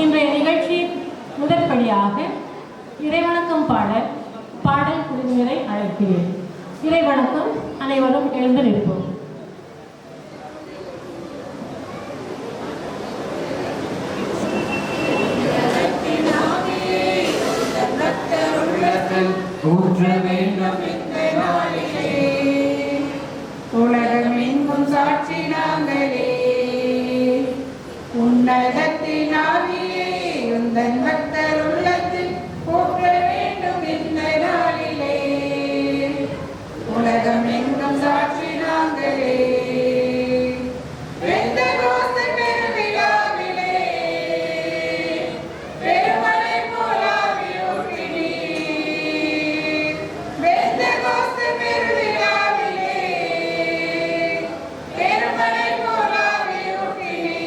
இன்றைய நிகழ்ச்சியின் முதற்படியாக இறைவணக்கம் பாடல் குழுவினரை அழைக்கிறேன். இறைவணக்கம். அனைவரும் எழுந்து நிற்போம். உலகமெங்கும் சாட்சி நாங்களே, உன்னதத்தினாலே உந்தன் பக்தர் உள்ளத்தில் போற்ற வேண்டும் இந்த நாளிலே. உலகமெங்கும் சாட்சி நாங்களே, பெந்தெகோஸ்து பெருவிழாவிலே பெருமழை போலாவி ஊற்றினீர். பெந்தெகோஸ்து பெருவிழாவிலே பெருமழை போலாவி ஊற்றினீர்.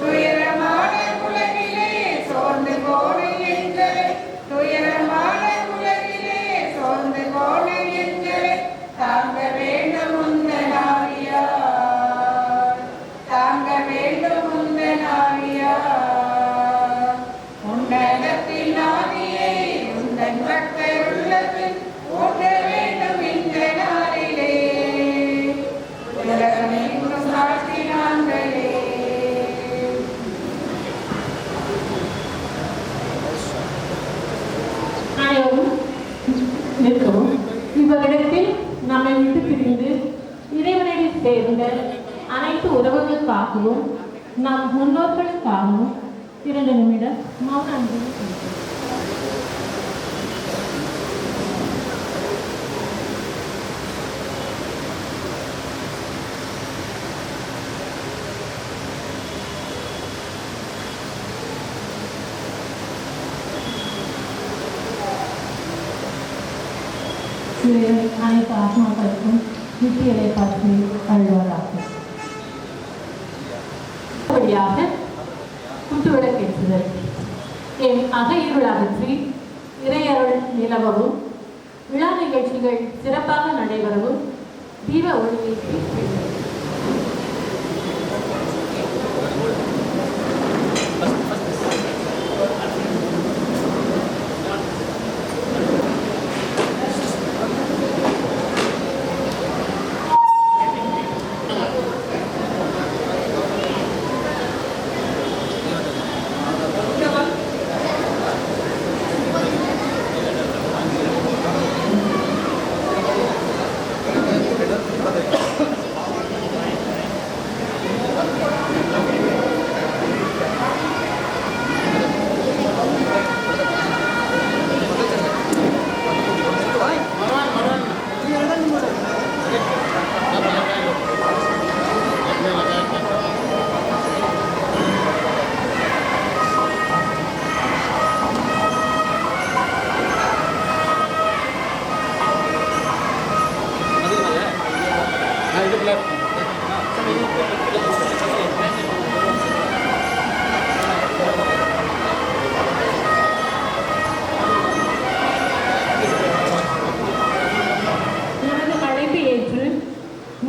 துயரமான உலகிலே சோர்ந்து போன எங்களை, துயரமான உலகிலே சோர்ந்து போன எங்களை தாங்க வேண்டும் உந்தன் ஆவியார், தாங்க வேண்டும் உந்தன் ஆவியார். உன்னதத்தின் ஆவியை உந்தன் பக்தர் உள்ளத்தில் ஊற்ற வேண்டும் இந்த நாளிலே. உலகமெங்கும் சாட்சி நாங்களே. அனைவரும் நிற்கவும். இவ்வரிடத்தில் நம்மை விட்டு பிரிந்து இறைவனடி சேர்ந்த அனைத்து உறவுகளுக்காகவும் நம் முன்னோர்களுக்காகவும் 2 நிமிடம் மௌன அஞ்சலி செலுத்துவோம். அனைத்து ஆத்மாக்களுக்கும் நித்தியலை பார்த்து அழுவாராகும். அப்படியாக குத்துவிளக்கேற்றுதல். என் அகையிருள் அகற்றி இறையருள் நிலவவும் விழா நிகழ்ச்சிகள் சிறப்பாக நடைபெறவும் தீப ஒளியேற்றி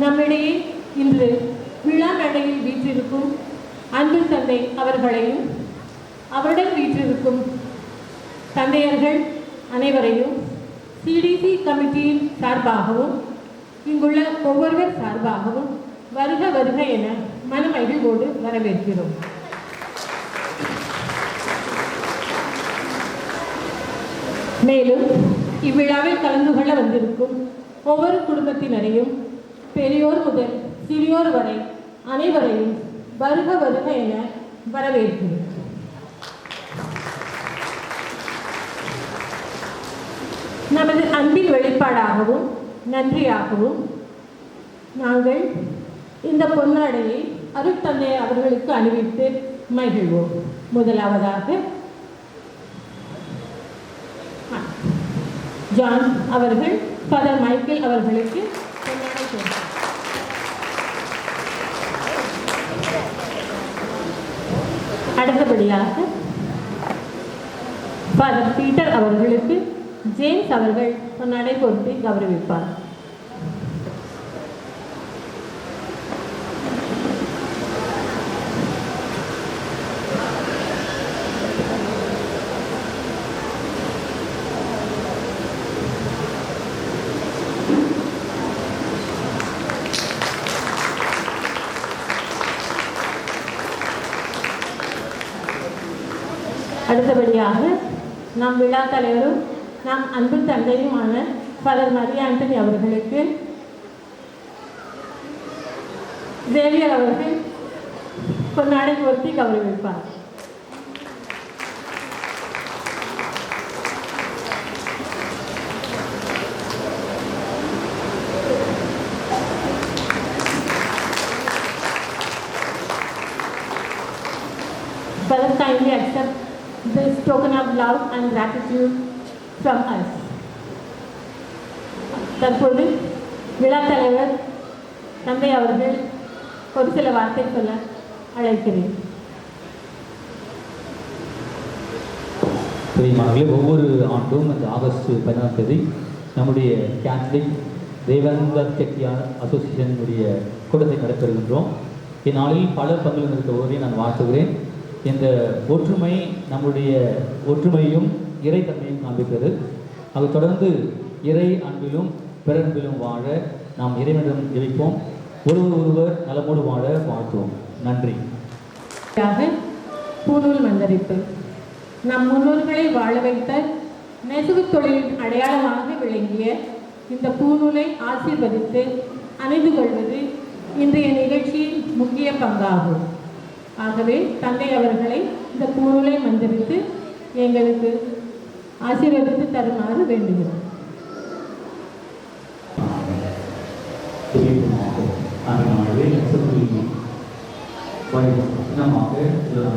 நம்மிடையே இன்று விழா மேடையில் வீற்றிருக்கும் அன்பு தந்தை அவர்களையும் அவருடன் வீற்றிருக்கும் தந்தையர்கள் அனைவரையும் சிடிசி கமிட்டியின் சார்பாகவும் இங்குள்ள ஒவ்வொருவர் சார்பாகவும் வருக வருக என மனமகிழ்வோடு வரவேற்கிறோம். மேலும் இவ்விழாவில் கலந்து கொள்ள வந்திருக்கும் ஒவ்வொரு குடும்பத்தினரையும் பெரியோர் முதல் சிறியோர் வரை அனைவரையும் வருக வருக என வரவேற்கிறேன். நமது அன்பின் வெளிப்பாடாகவும் நன்றியாகவும் நாங்கள் இந்த பொன்னாடையை அருட்தந்தை அவர்களுக்கு அணிவித்து மகிழ்வோம். முதலாவதாக ஜான் அவர்கள் ஃபாதர் மைக்கேல் அவர்களுக்கு பொன்னாடை கொடுத்தார். அடுத்தபடியாக ஃபாதர் பீட்டர் அவர்களுக்கு ஜேம்ஸ் அவர்கள் பொன்னாடை பொருத்தி கௌரவிப்பார். அடுத்தபடியாக நம் விழா தலைவரும் நம் அன்பு தந்தையுமான ஃபாதர் மரிய ஆண்டனி அவர்களுக்கு சேவியர் அவர்கள் பொன்னாடை பொருத்தி கௌரவிப்பார். Father, kindly accept this token of love and gratitude from us. தற்போது விழா தலைவர் தந்தை அவர்கள் ஒரு சில வார்த்தை சொல்ல அழைக்கிறேன். பிரியமானவர்களே, ஒவ்வொரு ஆண்டும் இந்த ஆகஸ்ட் 14ஆம் தேதி நம்முடைய கேத்தலிக் தேவந்தர் செட்டியார் அசோசியேஷனுடைய கூட்டத்தை நடைபெறுகின்றோம். இந்நாளில் பல பங்குகள் இருக்கிறவரை நான் வாழ்த்துகிறேன். இந்த ஒற்றுமை நம்முடைய ஒற்றுமையும் இறை தன்மையும் காண்பிக்கிறது. அது தொடர்ந்து இறை அன்பிலும் பிறன்பிலும் வாழ நாம் இறைவனிடம் ஜெபிப்போம். ஒருவர் நலமோடு வாழ வாழ்த்துவோம். நன்றி. பூநூல் மந்தரிப்பு நம் முன்னோர்களை வாழ வைத்த நெசவு தொழிலின் அடையாளமாக விளங்கிய இந்த பூநூலை ஆசீர்வதித்து அணிந்து கொள்வது இன்றைய நிகழ்ச்சியின் முக்கிய பங்காகும். ஆகவே தந்தை அவர்களை இந்த பூநூலை மந்திரித்து எங்களுக்கு ஆசீர்வதித்து தருமாறு வேண்டுகிறோம்.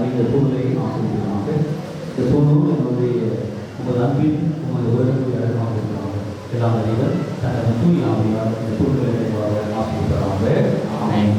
இந்த பூநூலை ஆசிரியமாக இந்த பூநூல் என்னுடைய உங்கள் அன்பின் உங்கள் உறவுகளை அழகாக இருக்கிறாங்க. எல்லாம் அறிவர் தனது தூயாமையால் இந்த பூநூலை ஆசிரியராக ஆமென்.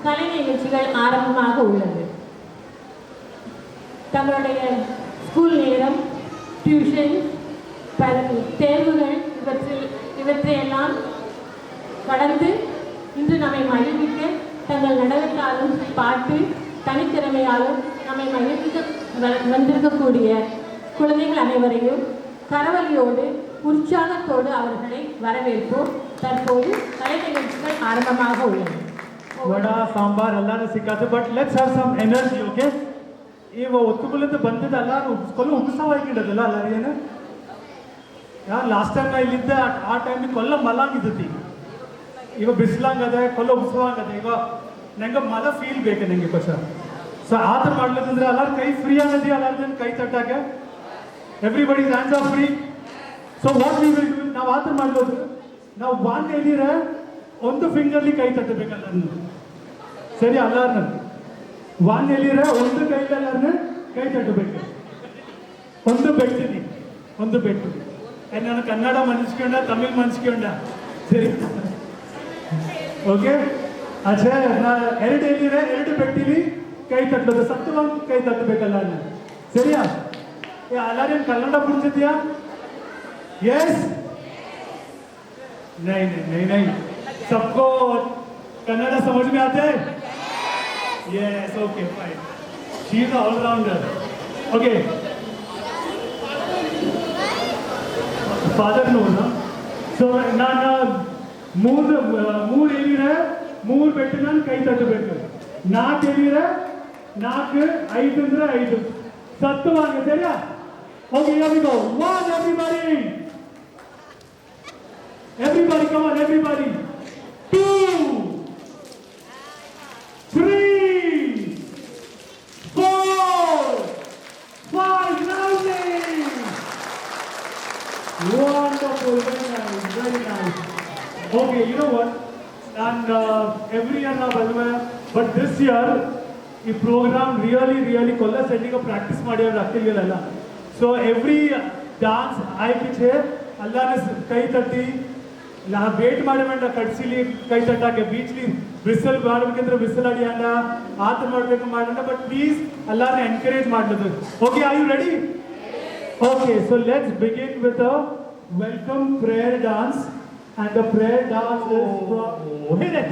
கலை நிகழ்ச்சிகள் ஆரம்பமாக உள்ளது. தங்களுடைய ஸ்கூல் நேரம், டியூஷன், தேர்வுகள் இவற்றையெல்லாம் கடந்து இன்று நம்மை மகிழ்விக்க தங்கள் நடனத்தாலும் பாட்டு தனித்திறமையாலும் நம்மை மகிழ்விக்க வந்திருக்கக்கூடிய குழந்தைகள் அனைவரையும் கரவலியோடு உற்சாகத்தோடு அவர்களை வரவேற்போம். தற்போது கலை நிகழ்ச்சிகள் ஆரம்பமாக உள்ளது. ವಡ ಸಾಂಬಾರ್ ಎಲ್ಲರೂ ಸಿಕ್ಕಾತು. But let's have some energy. Okay, ಇವ ಒತ್ತುಗುಲಿಂದ ಬಂದಿದ್ದ ಎಲ್ಲರೂ ಕೊಲ್ಲ ಉತ್ಸವ ಆಗಿಡೋದಿಲ್ಲ ಎಲ್ಲರೂ ಏನು ಲಾಸ್ಟ್ ಟೈಮ್ ನಾ ಇಲ್ಲಿದ್ದ ಆ ಟೈಮಿಗೆ ಕೊಲ್ಲ ಮಲಾಂಗಿದ್ದತಿ. ಇವ ಬಿಸಿಲಾಗದೆ ಕೊಲ್ಲ ಉತ್ಸವ ಆಗದೆ. ಇವ ನಂಗೆ ಮಲ ಫೀಲ್ ಬೇಕು ನಂಗೆ ಪಶ. ಸೊ ಆ ಥರ ಮಾಡ್ಲಿಕ್ಕಂದ್ರೆ ಎಲ್ಲರೂ ಕೈ ಫ್ರೀ ಆಗದಿ, ಎಲ್ಲರ ಕೈ ತಟ್ಟಾಗೆ everybody hands off free. So what we will do, ನಾವು ಆ ಥರ ಮಾಡ್ಬೋದು. ನಾವು ಬಾಂಡ್ ಹೇಳಿದ್ರೆ ಒಂದು ಫಿಂಗರ್ಲಿ ಕೈ ತಟ್ಟಬೇಕಲ್ಲ, ಸರಿ ಎಲ್ಲಾರನ್ನ ವಾನ್ ಎಲ್ಲಿರ ಒಂದು ಕೈಲಿ ಎಲ್ಲರನ್ನ ಕೈ ತಟ್ಟಬೇಕು. ಒಂದು ಬೆಟ್ಟಿನಿ, ಒಂದು ಬೆಟ್ಟು. ನಾನು ಕನ್ನಡ ಮನ್ಸ್ಕೊಂಡ, ತಮಿಳ್ ಮನ್ಸ್ಕೊಂಡ, ಸರಿ ಓಕೆ. ಅಚ್ಚಾ, ನಾ ಎರಡು ಎಲ್ಲಿರ ಎರಡು ಬೆಟ್ಟಿಲಿ ಕೈ ತಟ್ಟೋದು, ಸತ್ಯವಾಗಿ ಕೈ ತಟ್ಟಬೇಕಲ್ಲ ಅನ್ನ, ಸರಿಯಾ? ಎಲ್ಲಾರೇನು ಕನ್ನಡ ಬುಡ್ತಿದ್ಯಾ? ಎಸ್, नहीं नहीं नहीं नहीं, सबको कन्नड़ा समझ में आते हैं? Yes, okay, fine. She is an all-rounder. Okay. Father knows, huh? So, ನಾನು ಮೂರು ಹೇಳಿದ್ರೆ 3 ಬೆಟ್ಟು ನಾನು ಕೈ ತಟ್ಟಬೇಕು. 4 ಹೇಳಿದ್ರೆ 4, 5 ಅಂದ್ರೆ 5. ಸತ್ತುವಾಗೆ ಸರಿಯಾ? Okay, here we go. 1, everybody. Everybody, come on, everybody. 2, 3, 4, 5, rounding. Wonderful, very nice, very nice. Okay, you know what? And every year now, but this year, the program really kolla setting a practice ಮಾಡಿದ್ರು ಆಗ್ತಿರ್ಲಿಲ್ಲ. So every dance ಆಯ್ಕೆ ಅಲ್ಲಾನೆ ಕೈ ತಟ್ಟಿ ನಾ wait ಮಾಡಬೇಡ ಕಟ್ಸಿಲಿ ಕೈ ತಟ್ಟಾಕೆ ಬೀಚ್ಲಿ whistle ಮಾಡಬೇಕಂದ್ರೆ whistle ಅಡಿ ಅಲ್ಲ ಆತ ಮಾಡಬೇಕು ಮಾಡೋಣ ಬಟ್ ಪ್ಲೀಸ್ ಎಲ್ಲಾರನ್ನ ಎನ್ಕರೇಜ್ ಮಾಡ್ಲದು. Okay, are you ready? Okay, so let's begin with a welcome prayer dance, and the prayer dance is from hit it.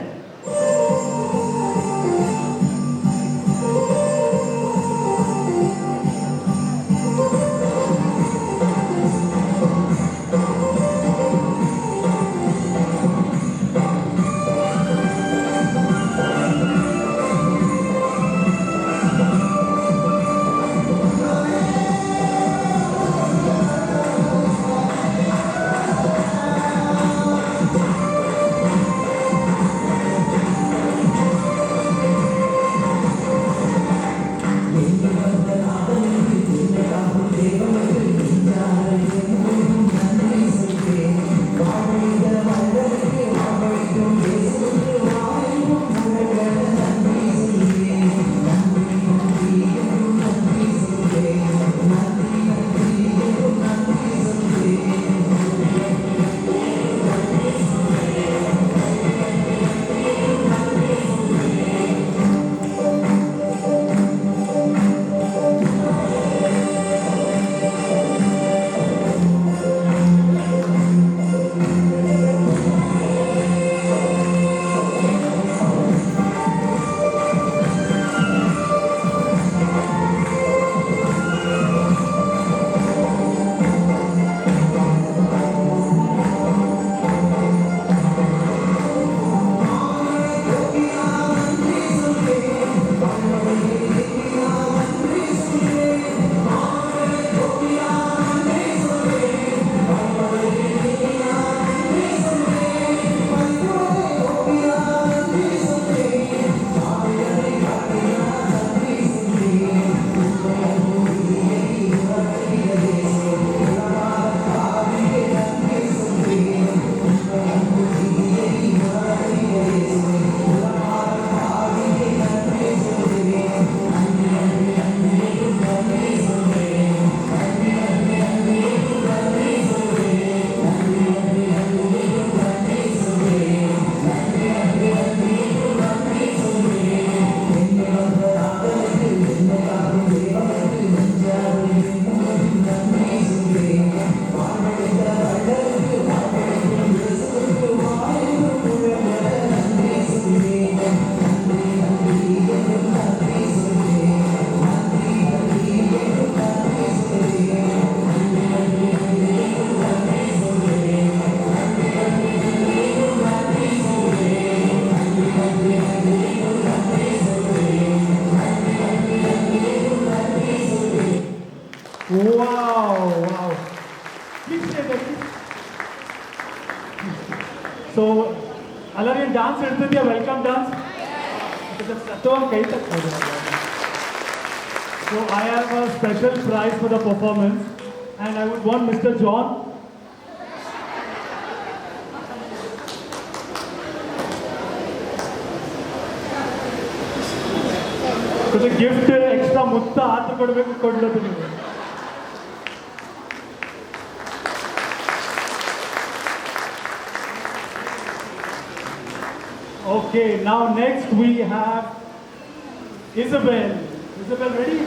Wow. Please say that. So, Alarian dance எடுத்தது welcome dance. So I have a special prize for the performance, and I would want Mr. John. So the gift extra mutta ಆತ ಕೊಡಬೇಕು ಕೊಡ್ಲದು ನೀವು. Okay, now next we have Isabel. Isabel, ready?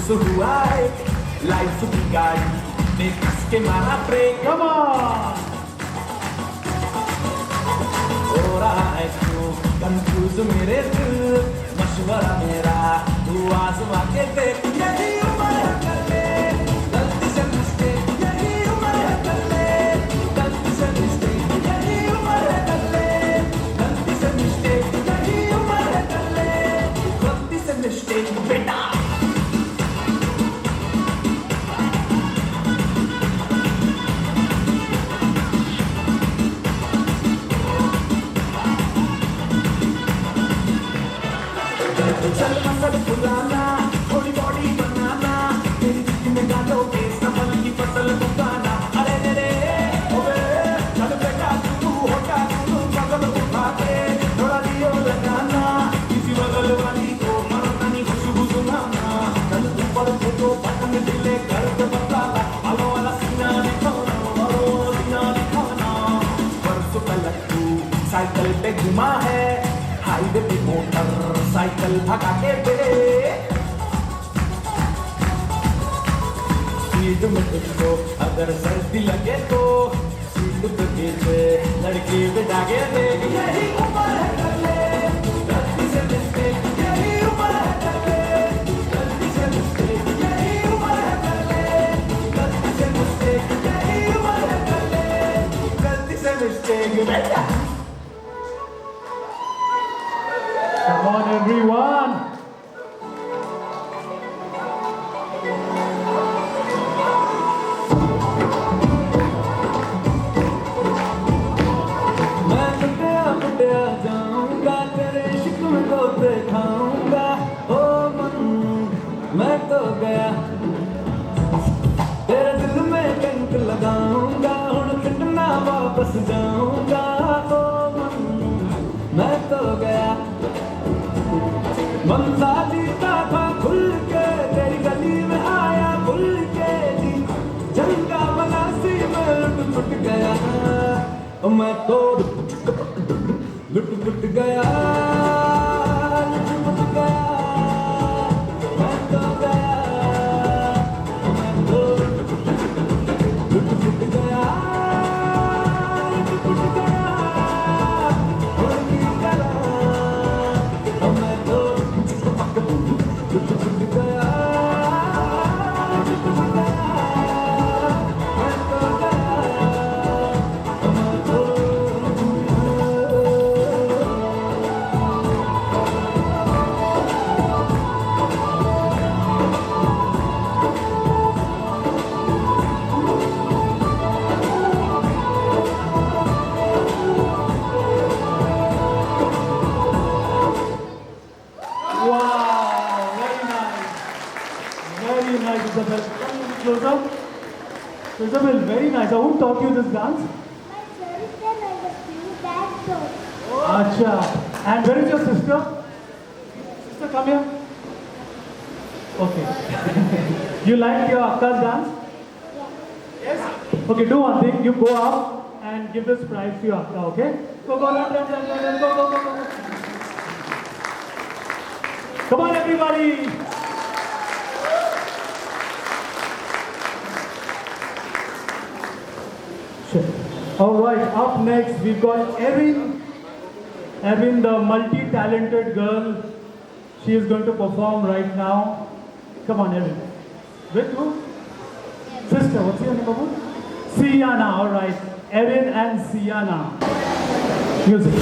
खुश हुआ है life की गाड़ी ने किसके मारा ब्रेक Come on. हो रहा है क्यों कंफ्यूज मेरे दिल मशवरा मेरा तू आजमा के देख यही उम्र है कर ले गलती से मिस्टेक यही उम्र है कर ले गलती से मिस्टेक यही उम्र है कर ले गलती से मिस्टेक यही उम्र है कर ले गलती से मिस्टेक बेटा चल मसल फुलाना थोड़ी बॉडी बनाना तेरी जिंदगी में गालों के संभल की फसल उगाना अरे रे रे ओए चल बेटा तू होटा तू बगल उठा के थोड़ा दियो लगाना किसी बगल वाली को मरना नहीं खुशबू सुनाना चल ऊपर फोटो पटन दिले कर दे बताना आलो वाला सीना दिखाना आलो सीना दिखाना परसों कल तू साइकिल पे घुमा है हाईवे पे मोटर साइकिल भगा के बेरे सीट में तुझको अगर सर्दी लगे तो सीट पे पीछे लड़की बिठा के देख यही उम्र है कर ले गलती से मिस्टेक यही उम्र है कर ले गलती से मिस्टेक यही उम्र है कर ले गलती से मिस्टेक यही उम्र है कर ले गलती से मिस्टेक बेटा Come on, everyone. मैं टुटिया जाऊंगा तेरे इश्क में तो दिखाऊंगा ओ मन मैं तो गया तेरे दिल में कंक लगाऊंगा हुण पिंडना वापस जाऊंगा ओ मन मैं तो गया बंदा जीता था खुल के तेरी गली में आया भूल के जी जंगा बना सी में लुट फुट गया मैं तो लुट फुट गया लुट फुट गया मैं तो गया मैं तो लुट फुट गया लुट फुट गया और की करा मैं तो लुट फुट गया लुट फुट गया मैं तो गया मैं तो Wow, very nice. Very nice, Isabel. Come a bit closer. So, Isabel, very nice. Who taught you this dance? Acha. And where is your sister? Sister, come here. Okay. You like your Akka's dance? Yes? Okay, do one thing. You go up and give this prize to your Akka, okay? Go, run, go. Come on, everybody. Sure. All right, up next we've got Erin. Erin, the multi-talented girl. She is going to perform right now. Come on, Erin. With who? Sister, what's your name, Babu? Siana, all right. Erin and Siana. Music.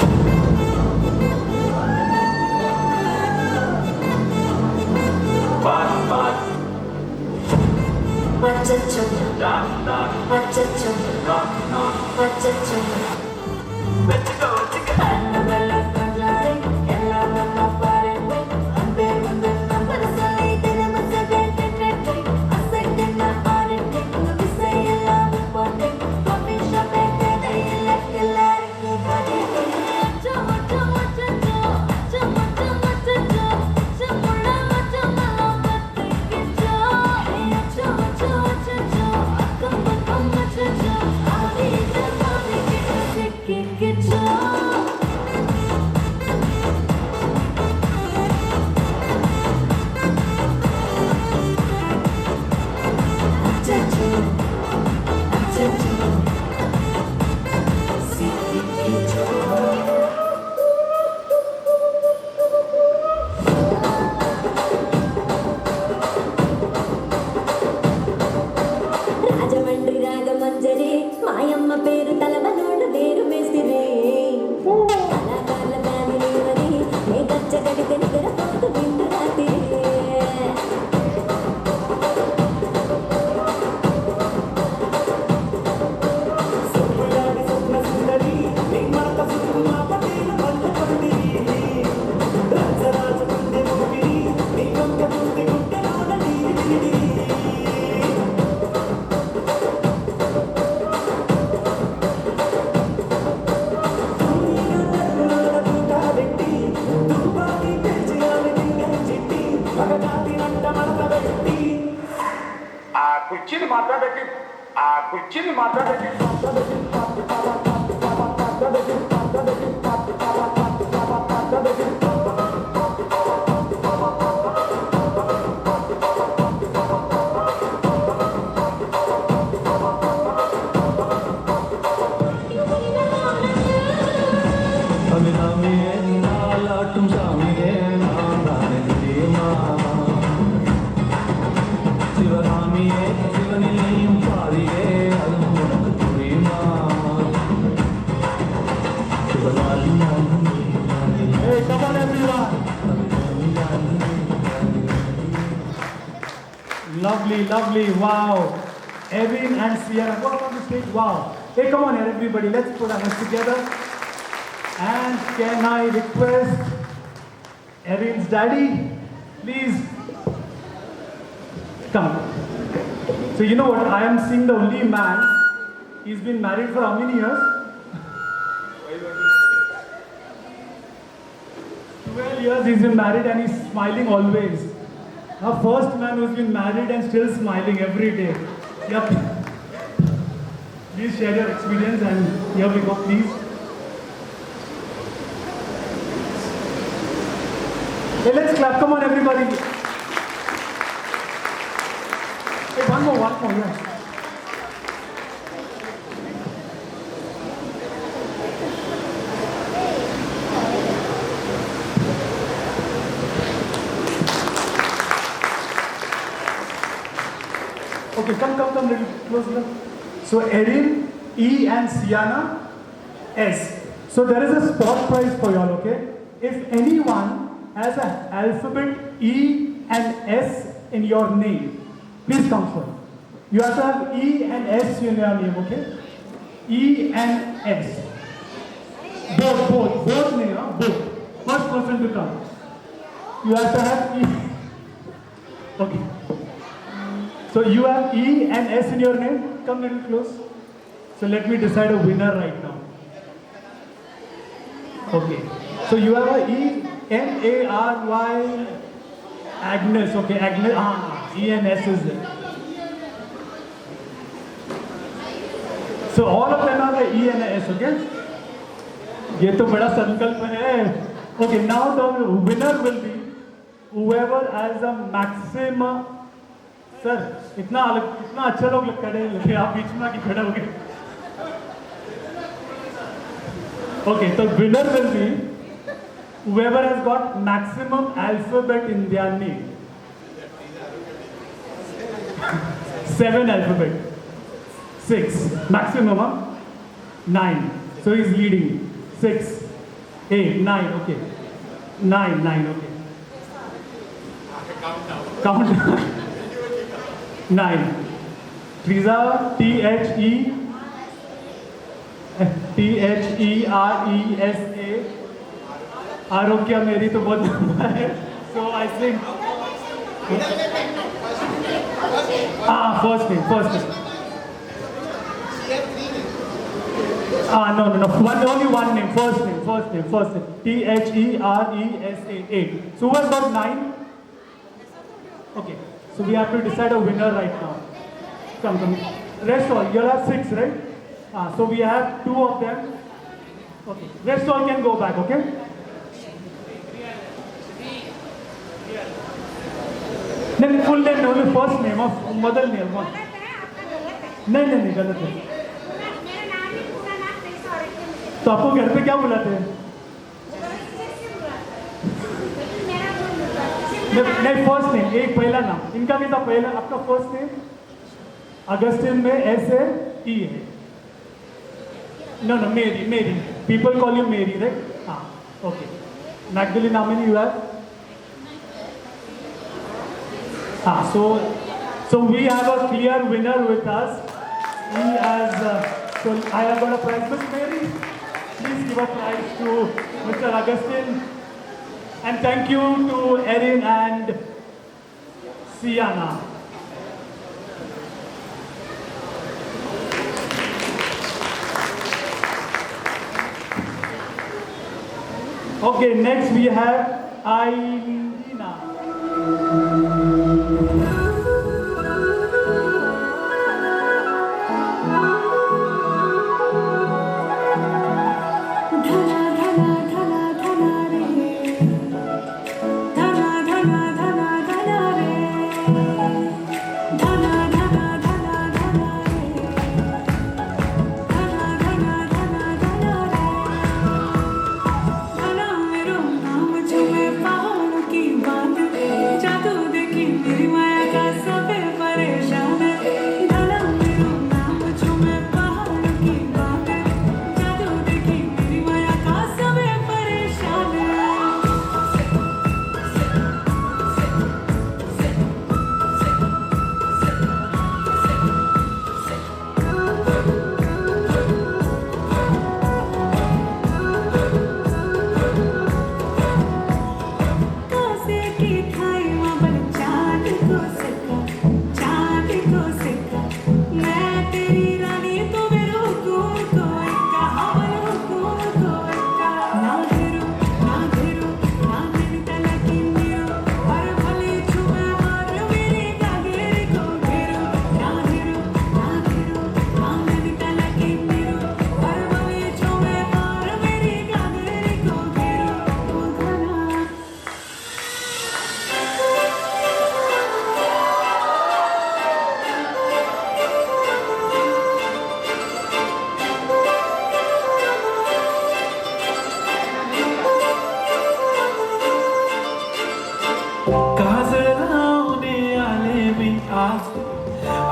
Uchini matra de Hey, come on everyone. Lovely, lovely, wow. Erin and Sierra, go up on the stage, wow. Hey, come on here everybody, let's put our hands together. And can I request Erin's daddy, please come. So you know what, I am seeing the only man, he's been married for how many years? 12 years he's been married and he's smiling always. Our first man who's been married and still smiling every day. Yep. Please share your experience and here we go, please. Hey, let's clap. Come on, everybody. Hey, one more, yeah. Okay, come, little closer. So Erin, E and Sienna, S. So there is a spot prize for y'all, okay? If anyone has an alphabet E and S in your name, please come forward. You have to have E and S in your name, okay? E and S. Both name, both. First person to come. You have to have E. Okay. So you have E and S in your name. Come a little close. So let me decide a winner right now. Okay. So you have a E, N-A-R-Y, Agnes. Okay, Agnes. E and S is there. So all of them are the E and S. Okay. ये तो बड़ा संकल्प है. Okay. Now the winner will be whoever has a maximum. Sir इतना अच्छा लोग खड़े हैं, आप बीच में आके खड़े हो गए. Okay, so winner will be whoever has got maximum alphabet in their name. 7 alphabet. 6 maximum, 9. So he's leading. 6, 8, 9. Okay. 9. Okay. Count down. 9. Teresa, T-H-E-R-E-S-A. आरोग्य मेरी तो बहुत लंबा है. So I think. First name. No. Only one name. First name. T-H-E-R-E-S-A. So who has got 9? Okay. So we have to decide a winner right now. Come. Rest all. You'll have 6, right? So we have 2 of them. Okay. Rest all can go back, okay? नहीं full name नहीं, first name of mother name. नहीं गलत है. तो आपको घर पे क्या बुलाते हैं? नहीं फर्स्ट नेम, एक पहला नाम. इनका भी था पहला. आपका फर्स्ट नेम अगस्टिन में S है, E है. No, Mary. People call you Mary, right? Okay. Magdalene, how many you have? So we have a clear winner with us. He has, so I have got a prize. Miss Mary, please give a prize to Mr. Augustine. And thank you to Erin and Sienna. Okay, next we have Ailina.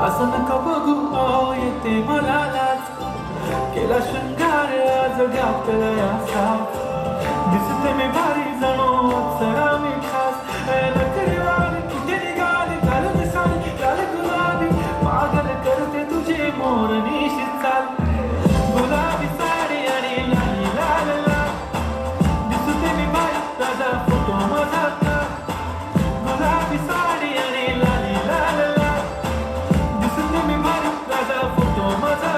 असं नका बघू अहो येते मला लाज केला शृंगार आज गावतला असा दिसते मी भारी जणू अप्सरा मी खास नकरीवाली कुठे निघाली घालून साडी लाल गुलाबी पागल करते तुझे मोरणी चाल गुलाबी साडी आणि लाली लाल लाल दिसते मी भारी ताजा फोटो माझा गुलाबी साडी आणि लाली लाल लाल दिसते मी भारी ताजा फोटो माझा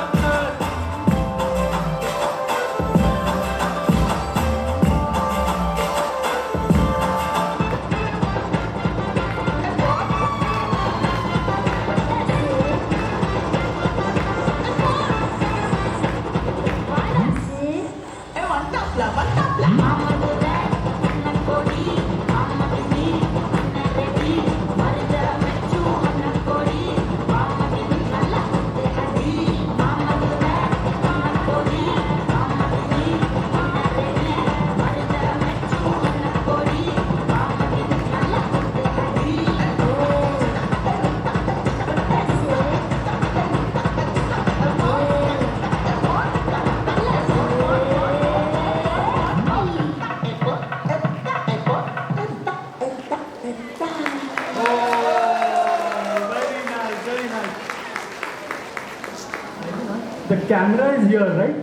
The camera is here, right?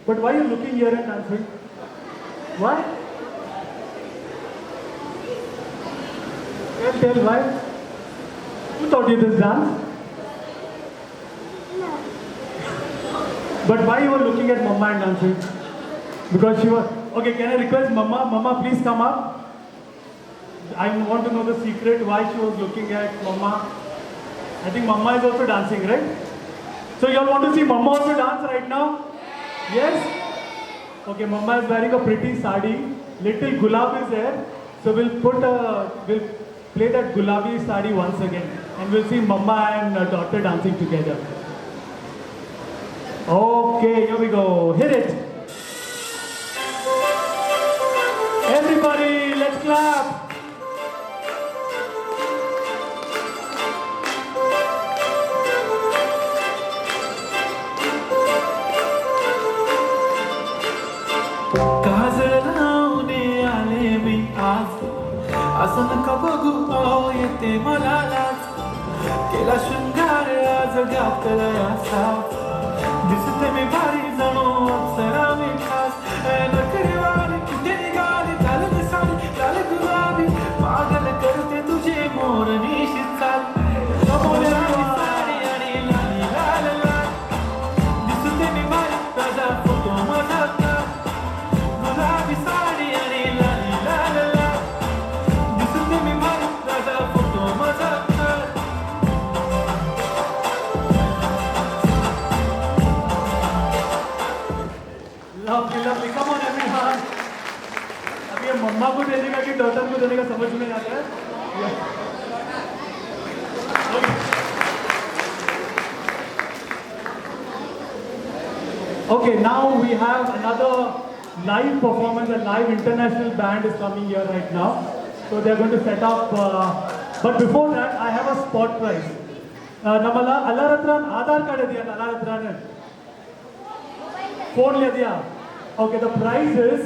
But why are you looking here and dancing? Why? Tell why? Who taught you this dance? But why you were looking at Mama and dancing? Because she was... Okay, can I request Mama? Mama, please come up. I want to know the secret why she was looking at Mama. I think Mama is also dancing, right? So you all want to see Mama also dance right now? Yes? Okay, Mama is wearing a pretty sari. Little gulab is there. So we'll play that gulabi sari once again. And we'll see Mama and daughter dancing together. Okay, here we go. Hit it. Everybody, let's clap. काजळ लावणे आले मी आज असं नका बघू अहो येते मला लाज केला शृंगार आज गावतला असा दिसते मी भारी जणू अप्सरा मी खास नकरीवाली कुठे निघाली घालून साडी लाल गुलाबी पागल करते तुझे मोरणी चाल गुलाबी साडी आणि लाली लाल लाल दिसते मी भारी ताजा फोटो माझा गुलाबी साडी आणि लाली लाल लाल दिसते मी भारी ताजा फोटो माझा Lovely, lovely. Come on, everyone. अभी ये मम्मा को देने का कि डॉटर को देने का समझ में आता है? Okay, now we have another live performance. A live international band is coming here right now. So they are going to set up. But before that, I have a spot prize. Namala Allaratran Aadhaar card diya na Allaratran. Phone le diya. Okay, the prize is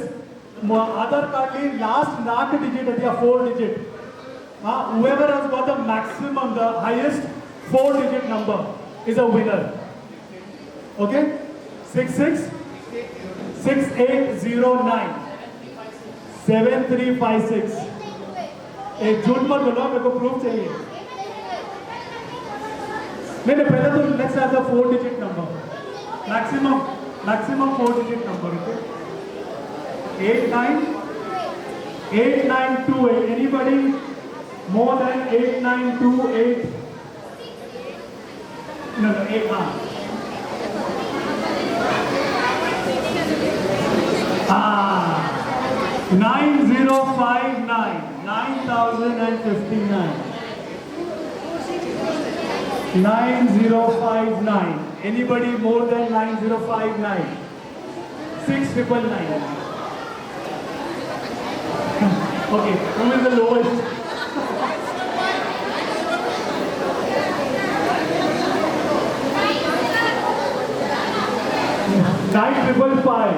Aadhaar card ki last 4 digit diya, 4 digit. Whoever has got the maximum, the highest 4 digit number is a winner. Okay? 66 6809 7356. एक झूठ मत बोलो, मेरे को proof चाहिए. नहीं पहले तो let's have the 4 digit number. Maximum 4 digit number. Okay? 8928. Anybody more than 8928? No, 8. 9059. 9059. 9059. Anybody more than 9059? 6999. Okay, who is the lowest? 9555.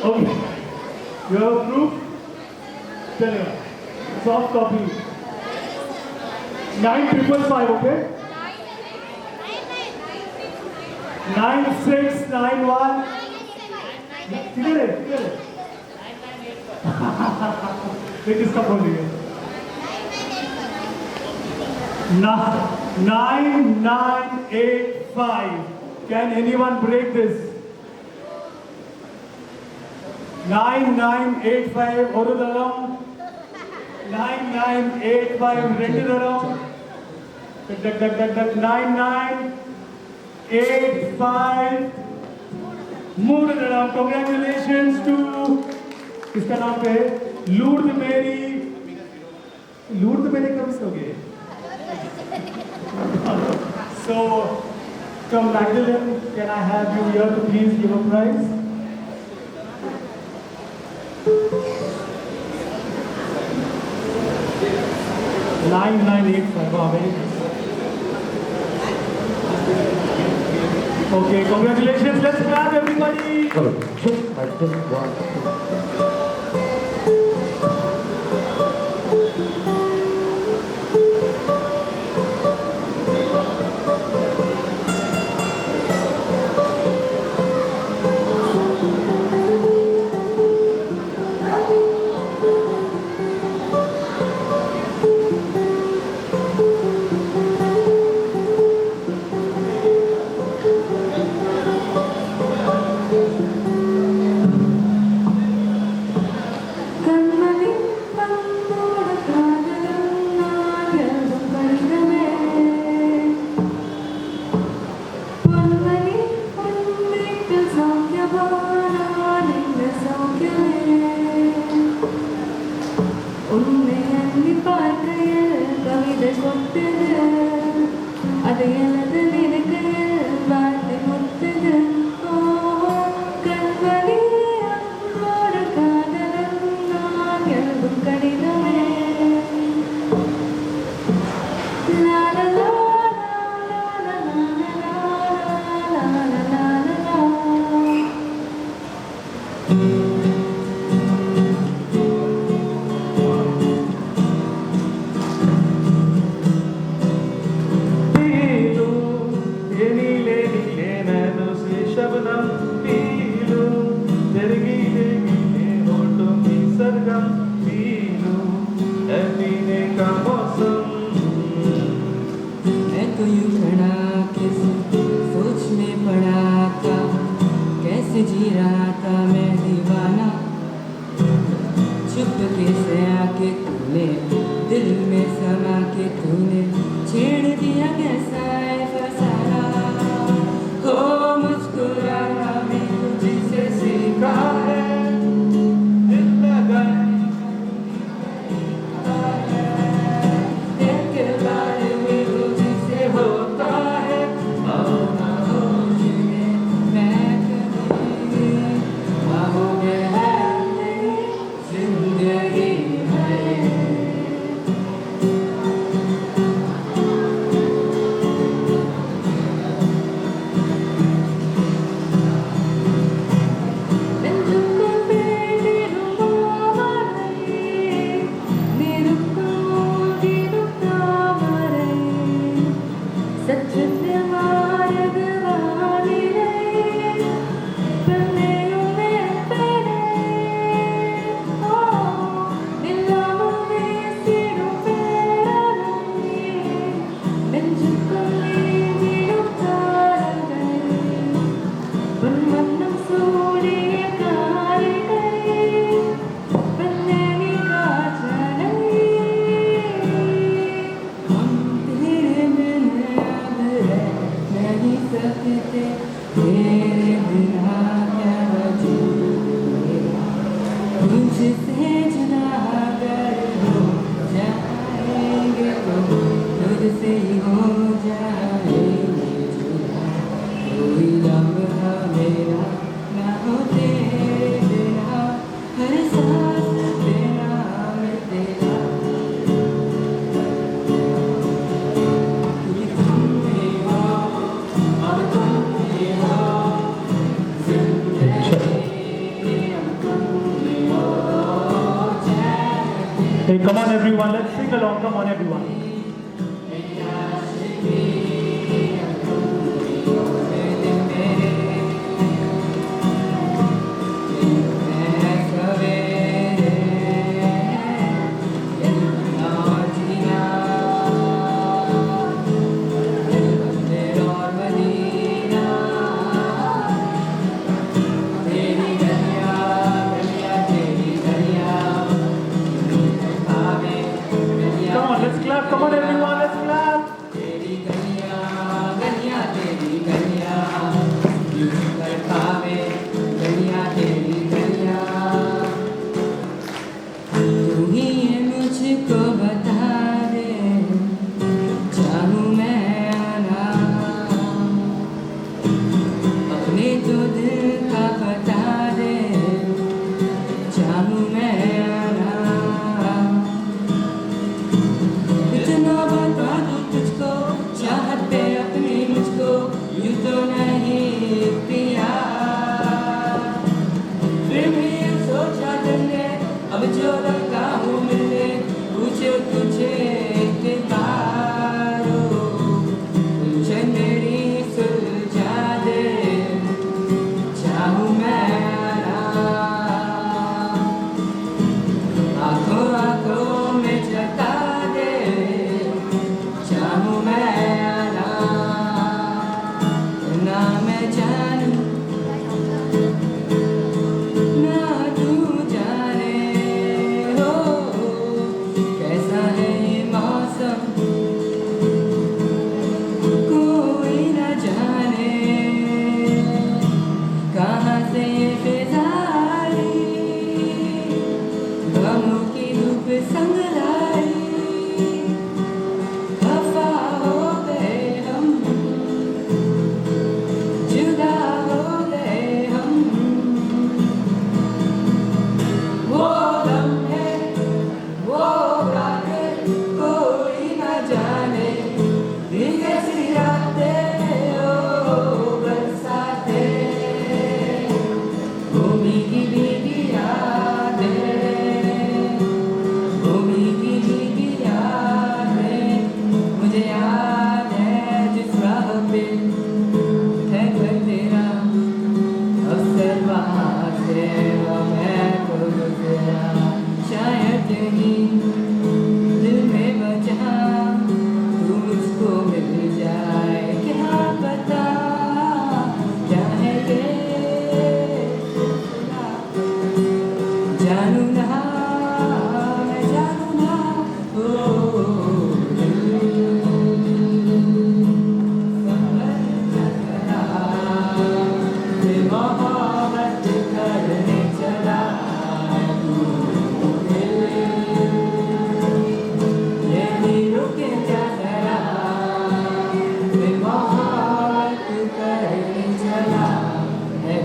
Okay. You have a proof? Tell me. Soft copy. 9555, okay? 9691. Figure it. Wait, इसका बोलिए. 9985. Can anyone break this? 9985 oru daram. 9985 rendu daram. 9985 mood daram. Congratulations to किसका नाम पे है? लूर्द मेरी कब से हो गए? So, from Magdalene, can I have you here to please give a prize? $9,985. Wow, very good. Okay, congratulations. Let's clap, everybody. Thank you. everyone. Let's sing along. Come on, everyone. Come on, let's clap. Come on, everyone. Let's clap. तू ही ये मुझको बता दे, चाहूँ मैं आना, अपने तो दिल का बता दे, चाहूँ मैं आना, इतना बता दूँ तुझको, चाहत पे अपनी मुझको, यूँ तो नहीं पिया, फिर भी ये सोचा दिल ने, अब जो लगा हूँ मिलने, पूछो तुझे एक बारो, तुझे मेरी सुलझा दे, चाहूँ मैं आना, आँखों आँखों में जता दे, चाहूँ मैं आना, ना मैं जानूं ना तू जाने हो, कैसा है ये मौसम, कोई न जाने, कहाँ से ये फिजा आई, गमों की धूप संग लाई, खफा हो गए हम, जुदा हो गए हम, वो लम्हे, वो रातें कोई न जाने, ये कैसी रातें ओ बरसाते, भूमि की भीगी यादें, भूमि की भीगी यादें, मुझे याद है जिस राह पे है घर तेरा, अक्सर वहाँ से मैं तो गुजरा, शायद यहीं दिल में बचा, तू मुझको मिल जाए, क्या पता क्या है ये, जानू ना मैं जानू ना, ओ मोहब्बत करने चला, ये भी रुके जा जरा, मोहब्बत करने चला है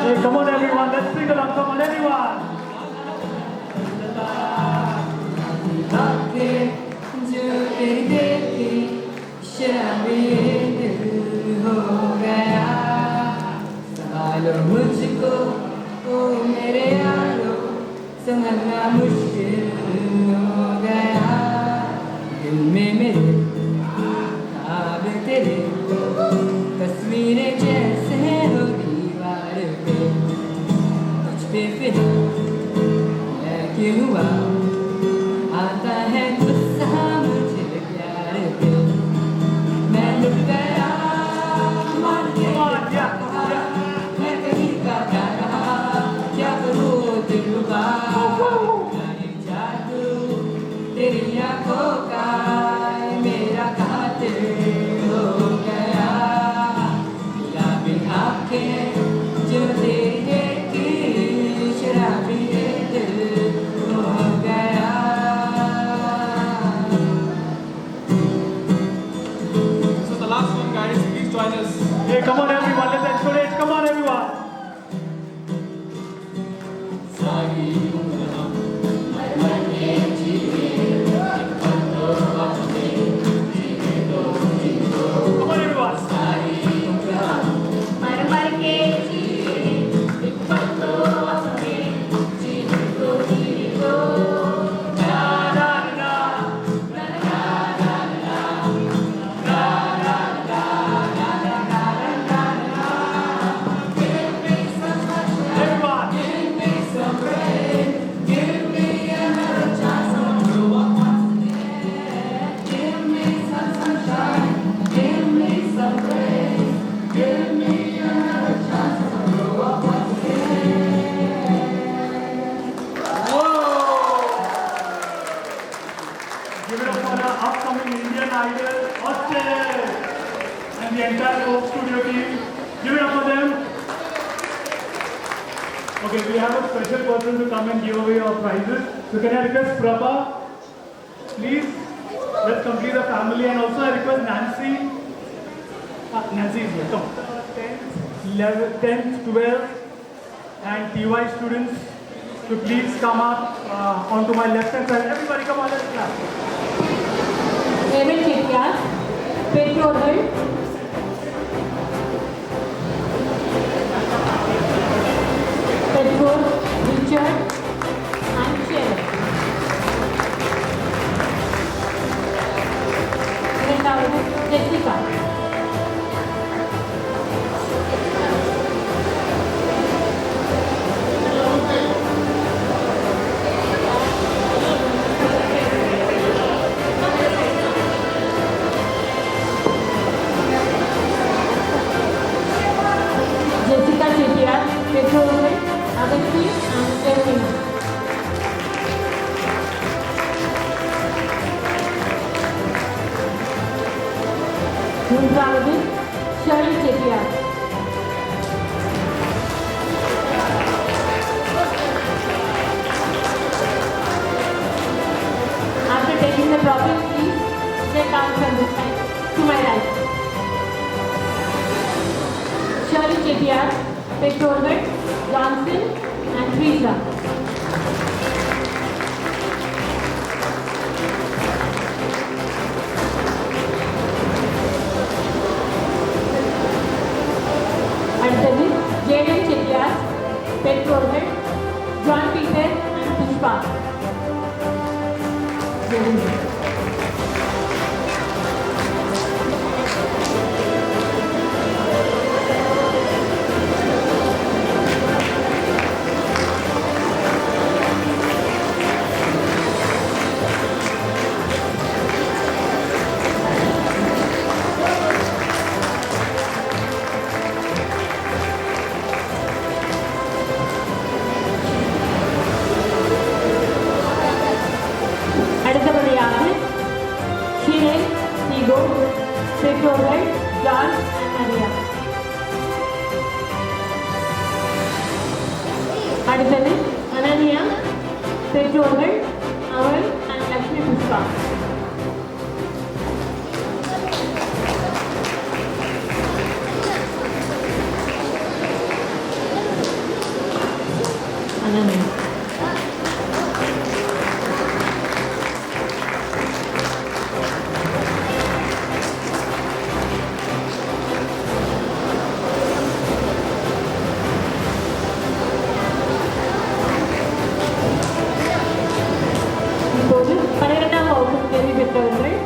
Hey, come on, everyone. Let's sing along. Come on, everyone. आंखें जो तेरी देखी, शराबी दिल हो गया, संभालो मुझको ओ मेरे यारो, संभलना मुश्किल हो गया, दिल में मेरे ख्वाब तेरे, तस्वीरें जैसे हो दीवार पे, कुछ पे फिर मैं क्यों हुआ, आता है गुस्सा मुझे प्यार पे, मैं लुट गया मान के क्या कहा, मैं कहीं का क्या रहा, क्या करूँ दिल रुबा, जाने जादू तेरी आँखों का मेरा कातिल हो गया, गुलाबी आँखें जो तेरे की, शराबी दिल हो गया। So the last one, guys, please join us. Hey, come on, everyone. Let's encourage. Come on, everyone. सारी उम्र हम मर मर के जिए, एक पल तो Give it up for our upcoming Indian Idol, Austin, and the entire Coke Studio team. Give it up for them. Okay, we have a special person to come and give away our prizes. So can I request Prabha, please? Let's complete the family, and also I request Nancy. Nancy is here. Come. 10th, 12th, and TY students to please come up onto my left hand side. Everybody, come on, let's clap. Raymond Chettiar, Petrol, Petrol, Richard, and Sharon. இரண்டாவது Jessica. Jessica Chettiar, Petrol, Agasti, and Evelina. மூன்றாவது Shirley Chettiar. After taking the trophy, please take out from this side to my right. Shirley Chettiar, Petrolbert, Johnson, and Teresa. அடுத்தது Jaden Chettiar, பெற்றோர்கள் John Peter and Pushpa. அடுத்தபடியாக ஷிரேன், தீகோ, பெற்றோர்கள் John and Maria. அடுத்தது அனன்யா, பெற்றோர்கள் அவள் and Lakshmi Pushpa. Ananya. இப்போது 12ஆம் வகுப்பு தேர்வு பெற்றவர்கள்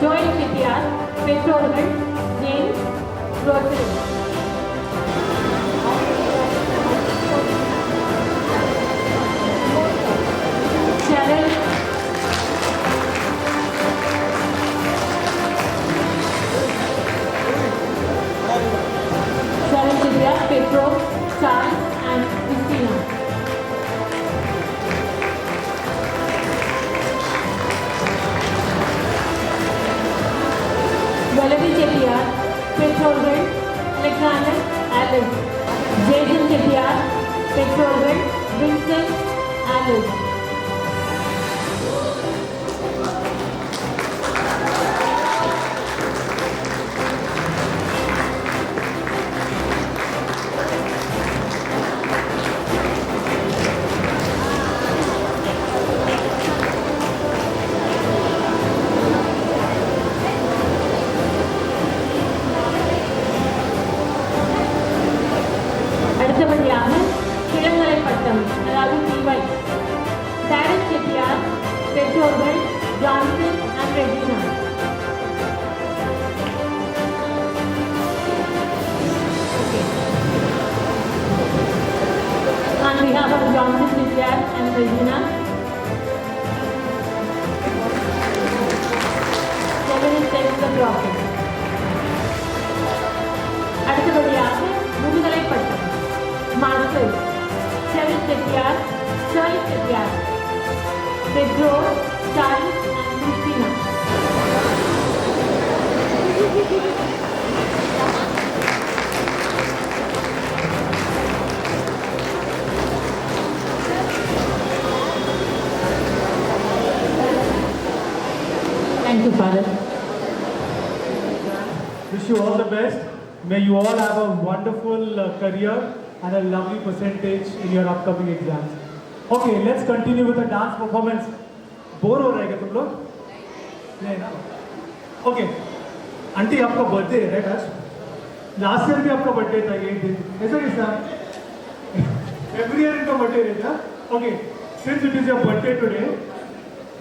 ஜோய் செட்டியார், பெற்றோர்கள் ஜேம்ஸ், ரோசரி. ஷரல், ஷரல் செட்டியார், பெற்றோர் சார்ல்ஸ் அண்ட் கிறிஸ்டினா. வலவி செட்டியார், பெற்றோர்கள் அலெக்சாண்டர், ஆலிஸ். ஜேசன் செட்டியார், பெற்றோர்கள் வின்சென்ட், ஆலிஸ். அடுத்தபடியாக கிழங்கலை பட்டம், அதாவது டிவை. டேரன் செட்டியார், பெற்றோர்கள் Johnson and Regina. On behalf of Johnson Chettiar and Regina, Kevin takes the trophy. அடுத்தபடியாக முதுகலை பட்டம், masters. Cheryl Chettiar, Shirley Chettiar, பெற்றோர் Charles and Thank you, Father. Wish you all the best. May you all have a wonderful career and a lovely percentage in your upcoming exams. Okay, let's continue with the dance performance. Bore हो रहा है क्या तुम लोग? नहीं ना? Okay. Aunty आपका birthday है राइट आज? लास्ट ईयर भी आपका बर्थडे था ये दिन. ऐसा कैसा? Every year इनका बर्थडे रहता है. Okay. Since it is your birthday today,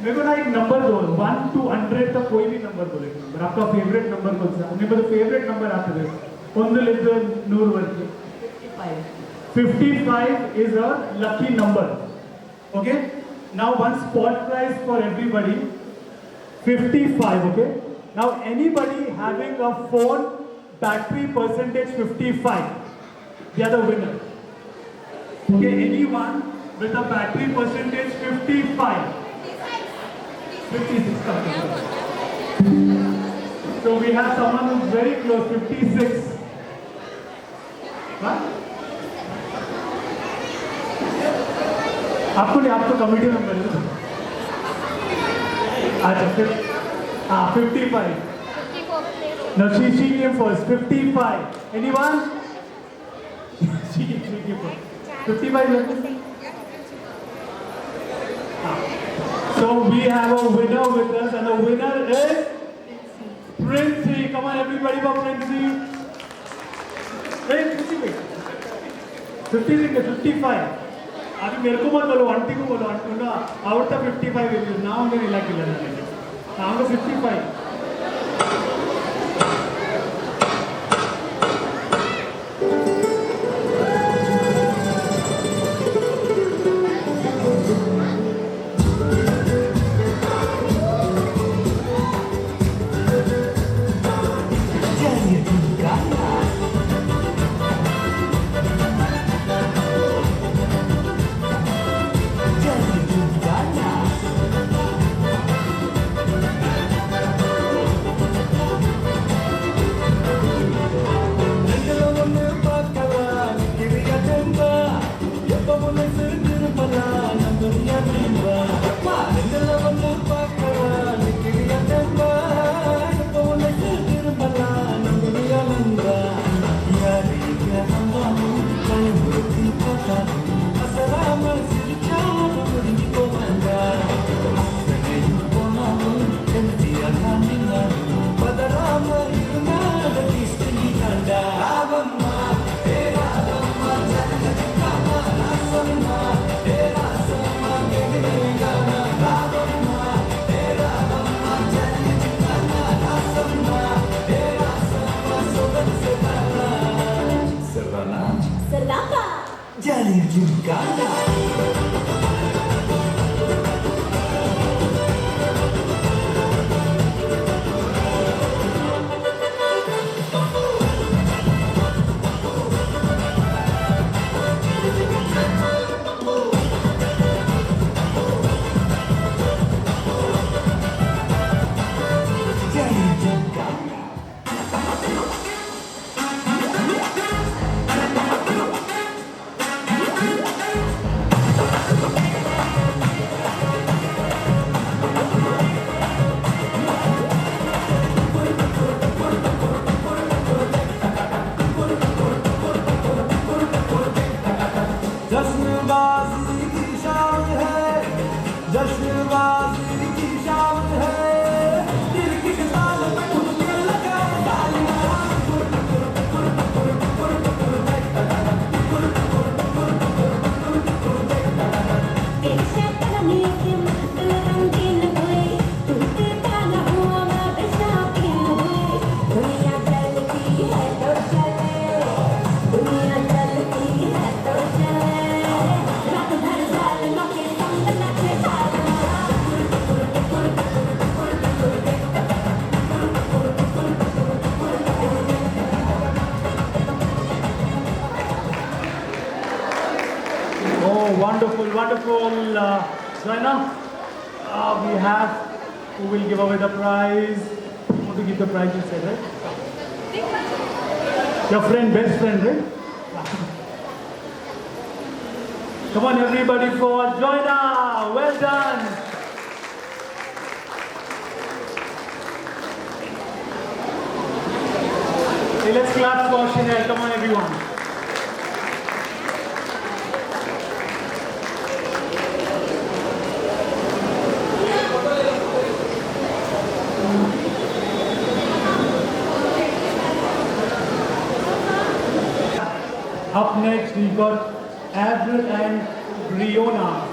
मेरे को ना एक नंबर दो 1 to 100 तक कोई भी नंबर बोले नंबर आपका फेवरेट नंबर कौन सा मेरे को फेवरेट नंबर आप दे ಒಂದಲಿಂದ 100 ವರೆಗೆ 55 is a lucky number. Okay, now one spot prize for everybody. 55. Okay, now anybody having a phone battery percentage 55, they are the winner. Okay, anyone with a battery percentage 55. 56 something. So we have someone who's very close, 56. What? आपको नहीं, आपको committee member है। अच्छा फिर हाँ 55. No, she came first. 55. Anyone? she came first. 55. So we have a winner with us, and the winner is Princey. Come on, everybody, for Princey. Hey, 55. अभी मेरे को मत बोलो, आंटी को बोलो, आंटी उनका आवड़ता 55 है, नाम मेरे इलाके लगा है, नाम का 55. Wonderful. So now we have who will give away the prize. want to give the prize instead, right? Your friend, best friend, right? Come on, everybody, for Joyna. Well done. Hey, let's clap for Chanel. Come on, everyone. Up next, we've got Avril and Briona.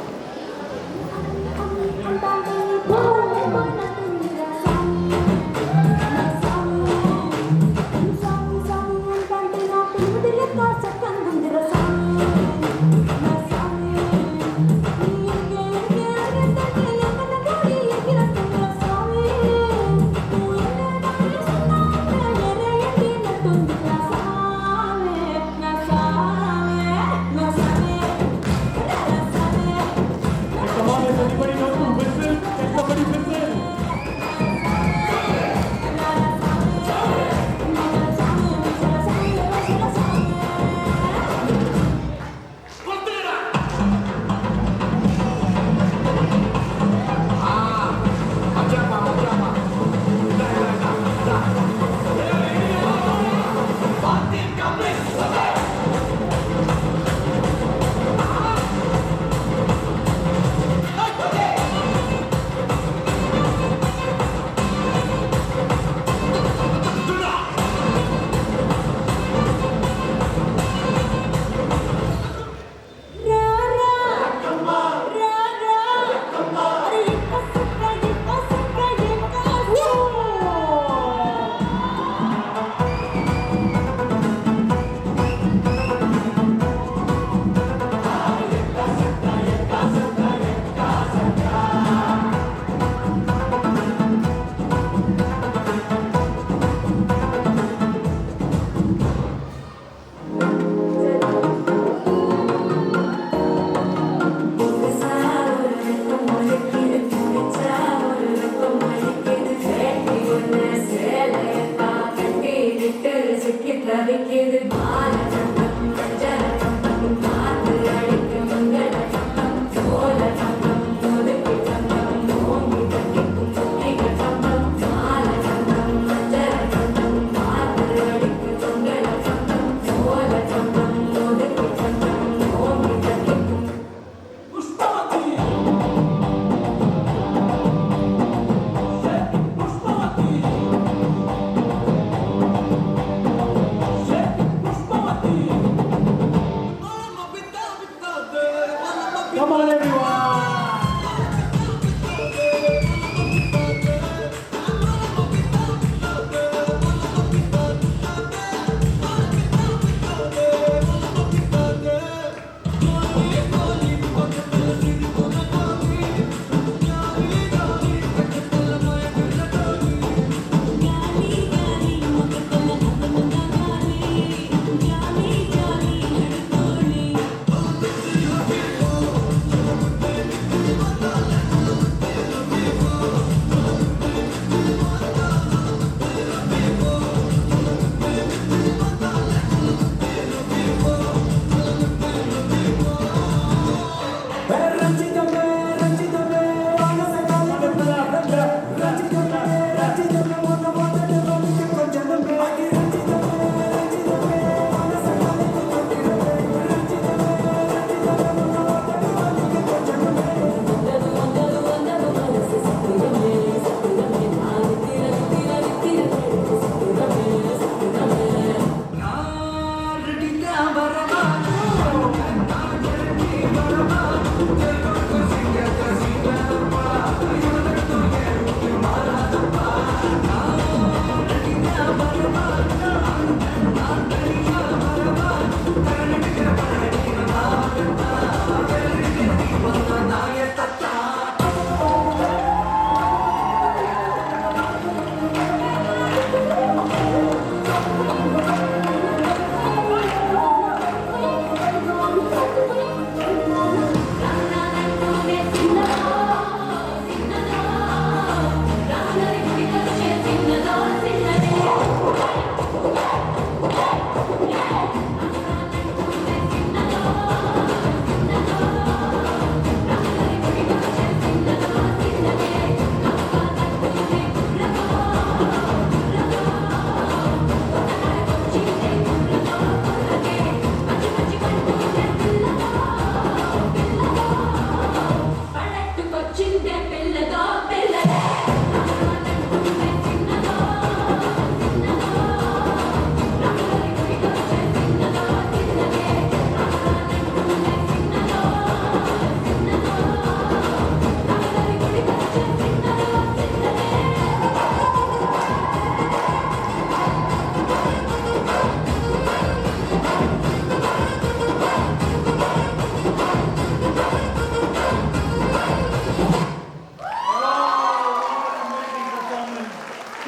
పిల్లతో పిల్లలే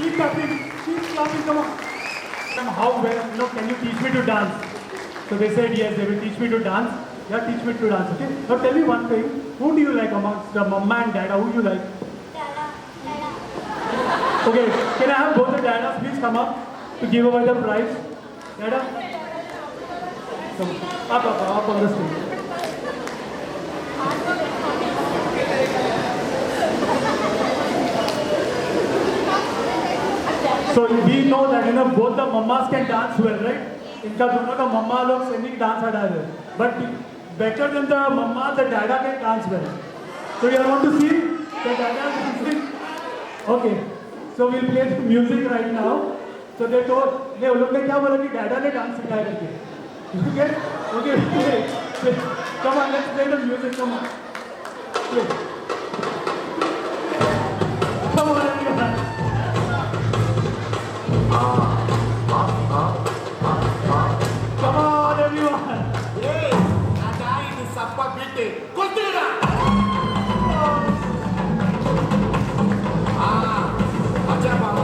Keep clapping, come on. How well, can you teach me to dance? So they said yes, they will teach me to dance. Yeah, teach me to dance, okay? Now tell me one thing, who do you like amongst the mama and dada? Who do you like? Okay, can I have both the dadas please come up to give away the prize? Dada? Come up on the stage. So we know that both the mammas can dance well, right? इनका दोनों का मम्मा लोग singing dance हटा रहे, but better than the mamma, the dada can dance well. So you want to see the dada dancing? Okay. So we'll play the music right now. So they told, ने उन लोग ने क्या बोला कि dada ने dance सिखाया करके. Okay. Come on, let's play the music. Come on. Play. Come on, everyone. Come on, everyone. Hey, ada ini siapa bete? Kultura. Macam apa?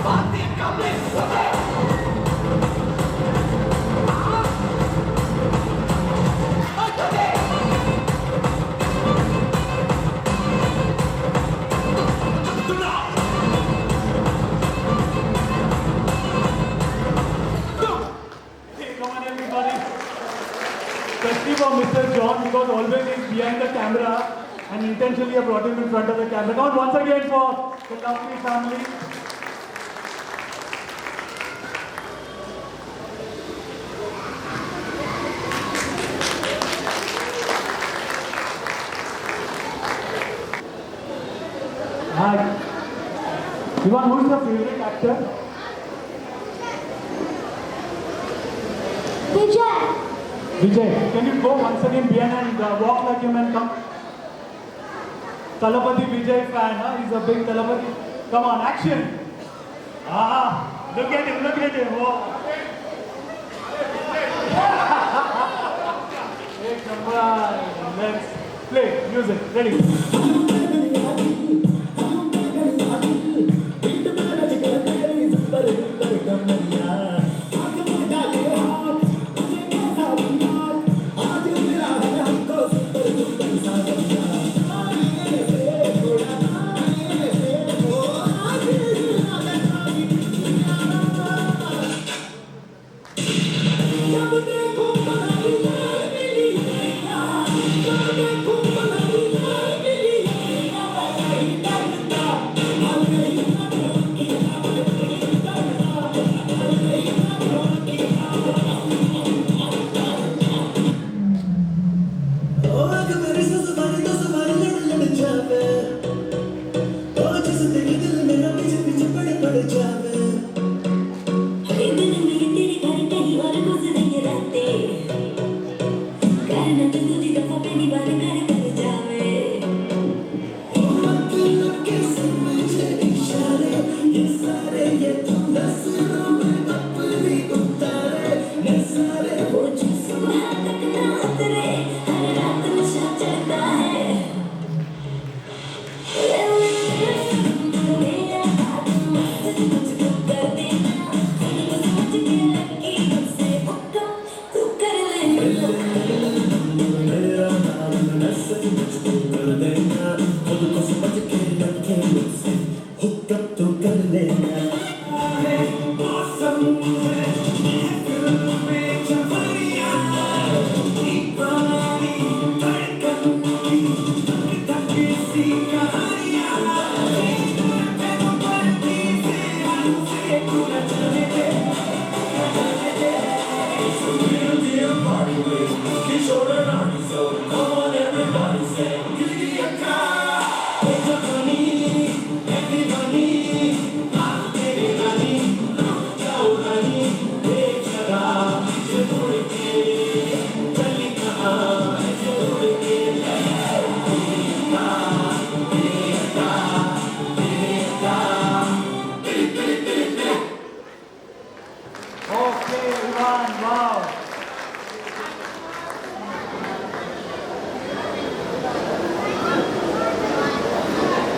Party complete. Especially for Mr. John, because always he's behind the camera and intentionally I brought him in front of the camera. Come on, once again for the lovely family. Hi. Ivan, who is your favorite actor? Vijay, can you go once again behind and walk like him and come? Talapati Vijay fan, huh? He's a big Talapati. Come on, action! Look at him. Oh. Hey, come on, let's play music. Ready?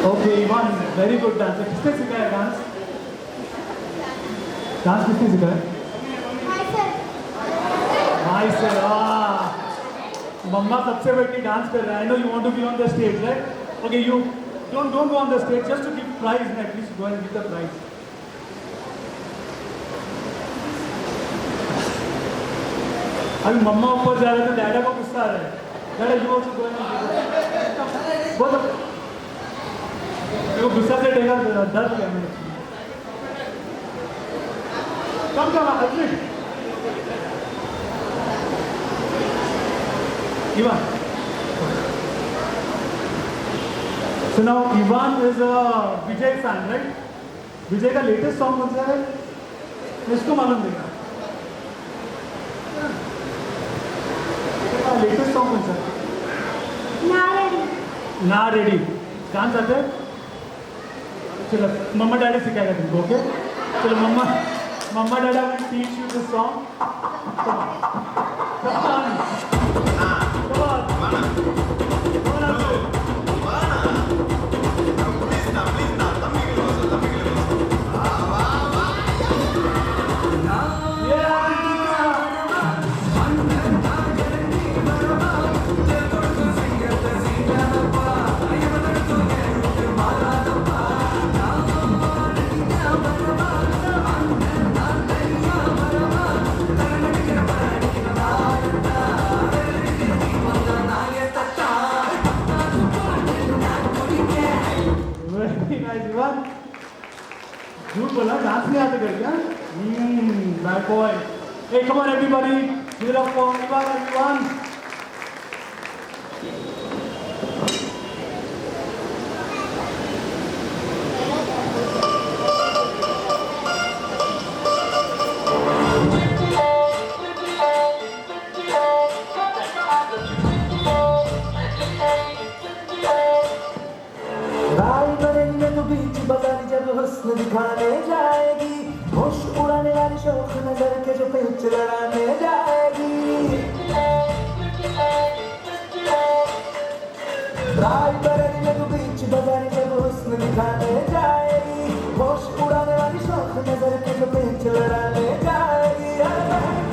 Okay Ivan very good dancer किसने सिखाया dance dance किसने सिखाया भाई से मम्मा सबसे बड़ी dance कर रहा है I know you want to be on the stage right okay you don't go on the stage just to give prize at least go and give the prize अभी मम्मा ऊपर जा रहे थे डैडा को गुस्सा आ रहा है डैडा यू आल्सो गो एंड बहुत वो गुस्सा से डेगा दर्द गया मेरे कम Advik Ivan. So now Ivan is a Vijay fan, right? Vijay का latest song कौन सा है? इसको मालूम देगा. Latest song कौन सा है? ना रेडी. डांस आते हैं? चलो मम्मा डैडी सिखाएगा तुमको, ओके? चलो मम्मा डैडा will teach you this song. Come on. झूठ बोला डांस नहीं आते कर क्या bad boy hey come on everybody give it up for Ivan everyone हुस्न दिखाने जाएगी होश उड़ाने वाली शौक नजर के जो पेच लड़ाने जाएगी राय बरेली में तू बीच बाजार जब हुस्न दिखाने जाएगी होश उड़ाने वाली शौक नजर के जो पेच लड़ाने जाएगी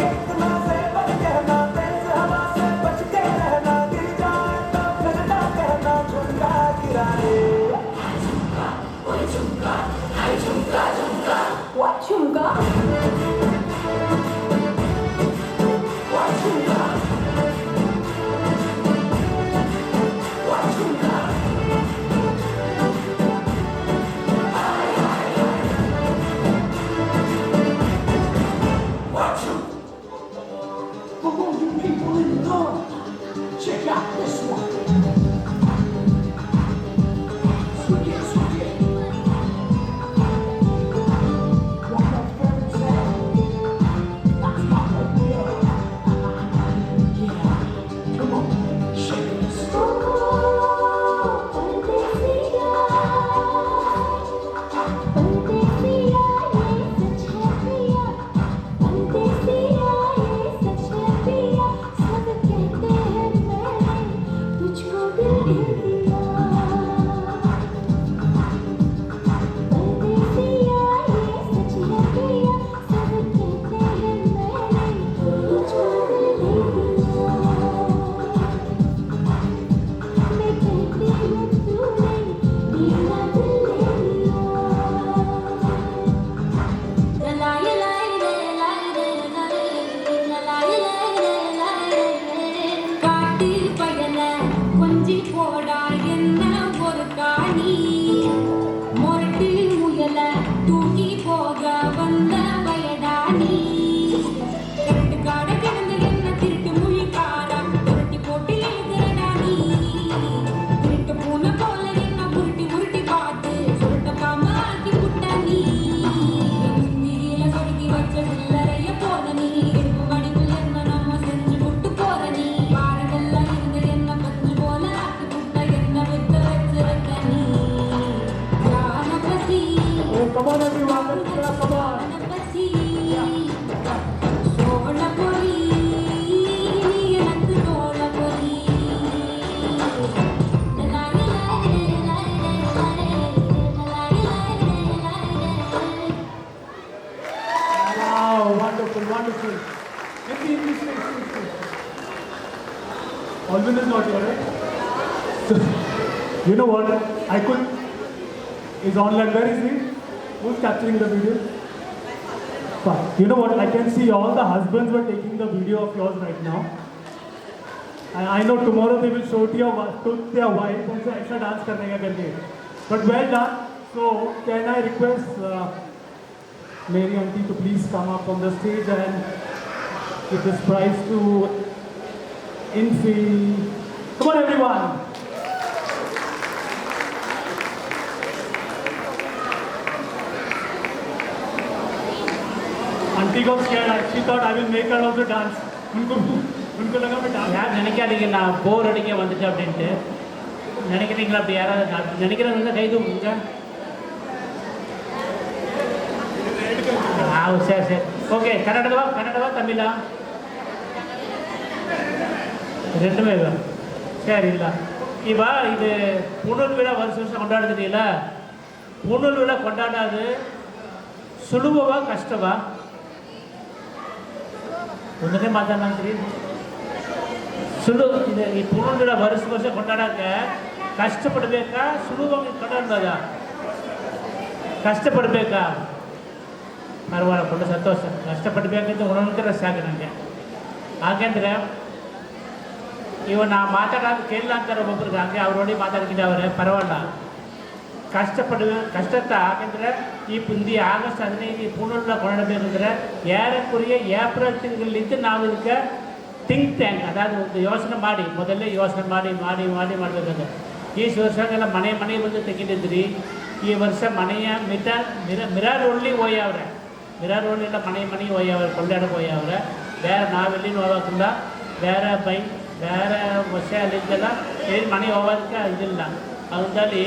कितना से बच कहना तेज हवा से बच के रहना गिर जाए तो फिर ना कहना झुमका गिराने What chunga? What chunga? What chunga? Alvin is not here, right? So, you know what? I could. Is online. Where is he? Who's capturing the video? Fine. You know what? I can see all the husbands were taking the video of yours right now. I know tomorrow they will show to their wife and say ऐसा dance करने का करके. But well done. So can I request Mary auntie to please come up on the stage and give this prize to Infi. Come on everyone. Auntie got scared. She thought I will make her also dance. उनको लगा मैं dance. யார் நினைக்காதீங்க நான் போர் அடிக்க வந்துட்டேன் அப்படின்ட்டு நினைக்கிறீங்களா? அப்படி யாராவது நினைக்கிறவங்க கை தூக்குங்க. சரி சரி ஓகே. கன்னடவா தமிழா? ரெண்டுமே தான். சரி இல்லை இவா இது பூணூல் விழா வருஷம் கொண்டாடுறீங்கள. பூணூல் விழா கொண்டாடாது சுலுவவா கஷ்டவா? ஒன்றுமே மாத்தானாங்க தெரியும். ಇದು ಈ ಪೂರ್ಣ ವರ್ಷ ಕೊಂಡಾಡಕ್ಕೆ ಕಷ್ಟಪಡಬೇಕಾ ಸುಲಭವಾಗಿ ಕೊಂಡಾಡ್ಬೋದಾ? ಕಷ್ಟಪಡಬೇಕಾ? ಪರವಾಗಿಲ್ಲ, ಕೊಂಡ ಸಂತೋಷ. ಕಷ್ಟಪಡಬೇಕಂತ ಒಂದೊಂದರ ಸಾಕು ನನಗೆ. ಯಾಕೆಂದರೆ ನಾ ಮಾತಾಡೋದು ಕೇಳಿಲ್ಲ ಅಂತಾರೆ ಒಬ್ಬೊಬ್ರಿಗೆ. ಹಂಗೆ ಅವ್ರು ನೋಡಿ ಮಾತಾಡ್ತಿದ್ದವ್ರೆ. ಪರವಾಗಿಲ್ಲ, ಕಷ್ಟತ್ತ. ಯಾಕೆಂದರೆ ಈ ಆಗಸ್ಟ್ 15 ಈ ಪೂರ್ಣ ಕೊಂಡಾಡಬೇಕಂದ್ರೆ ಏರಕ್ಕುರಿಯ ಏಪ್ರಿಲ್ ತಿಂಗಳಿಂದ ನಾವು ಇದಕ್ಕೆ ಥಿಂಕ್ ಟ್ಯಾಂಕ್, ಅದಾದ ಒಂದು ಯೋಚನೆ ಮಾಡಿ, ಮೊದಲೇ ಯೋಚನೆ ಮಾಡಿ ಮಾಡಬೇಕಂದ್ರೆ ಈ ವರ್ಷಗೆಲ್ಲ ಮನೆ ಬಂದು ತೆಗೆದಿದ್ರಿ. ಈ ವರ್ಷ ಮನೆಯ ಮಿರಾರ್ ಒಳ್ಳಿ ಹೋಯವ್ರೆ. ಮಿರಾರ್ ಒಳ್ಳಿಲ್ಲ ಮನೆ ಹೋಯವ್ರೆ, ಕೊಂಡಾಡಕ್ಕೆ ಹೋಯವ್ರೆ. ಬೇರೆ ನಾವೆಲ್ಲಿನೂ ಹೋಗೋಕ್ಕಿಲ್ಲ. ಬೇರೆ ಬೇರೆ ವರ್ಷ ಅಲ್ಲಿದ್ದೆಲ್ಲ ಮನೆ ಹೋಗೋದಕ್ಕೆ ಇದಿಲ್ಲ. ಅದರಲ್ಲಿ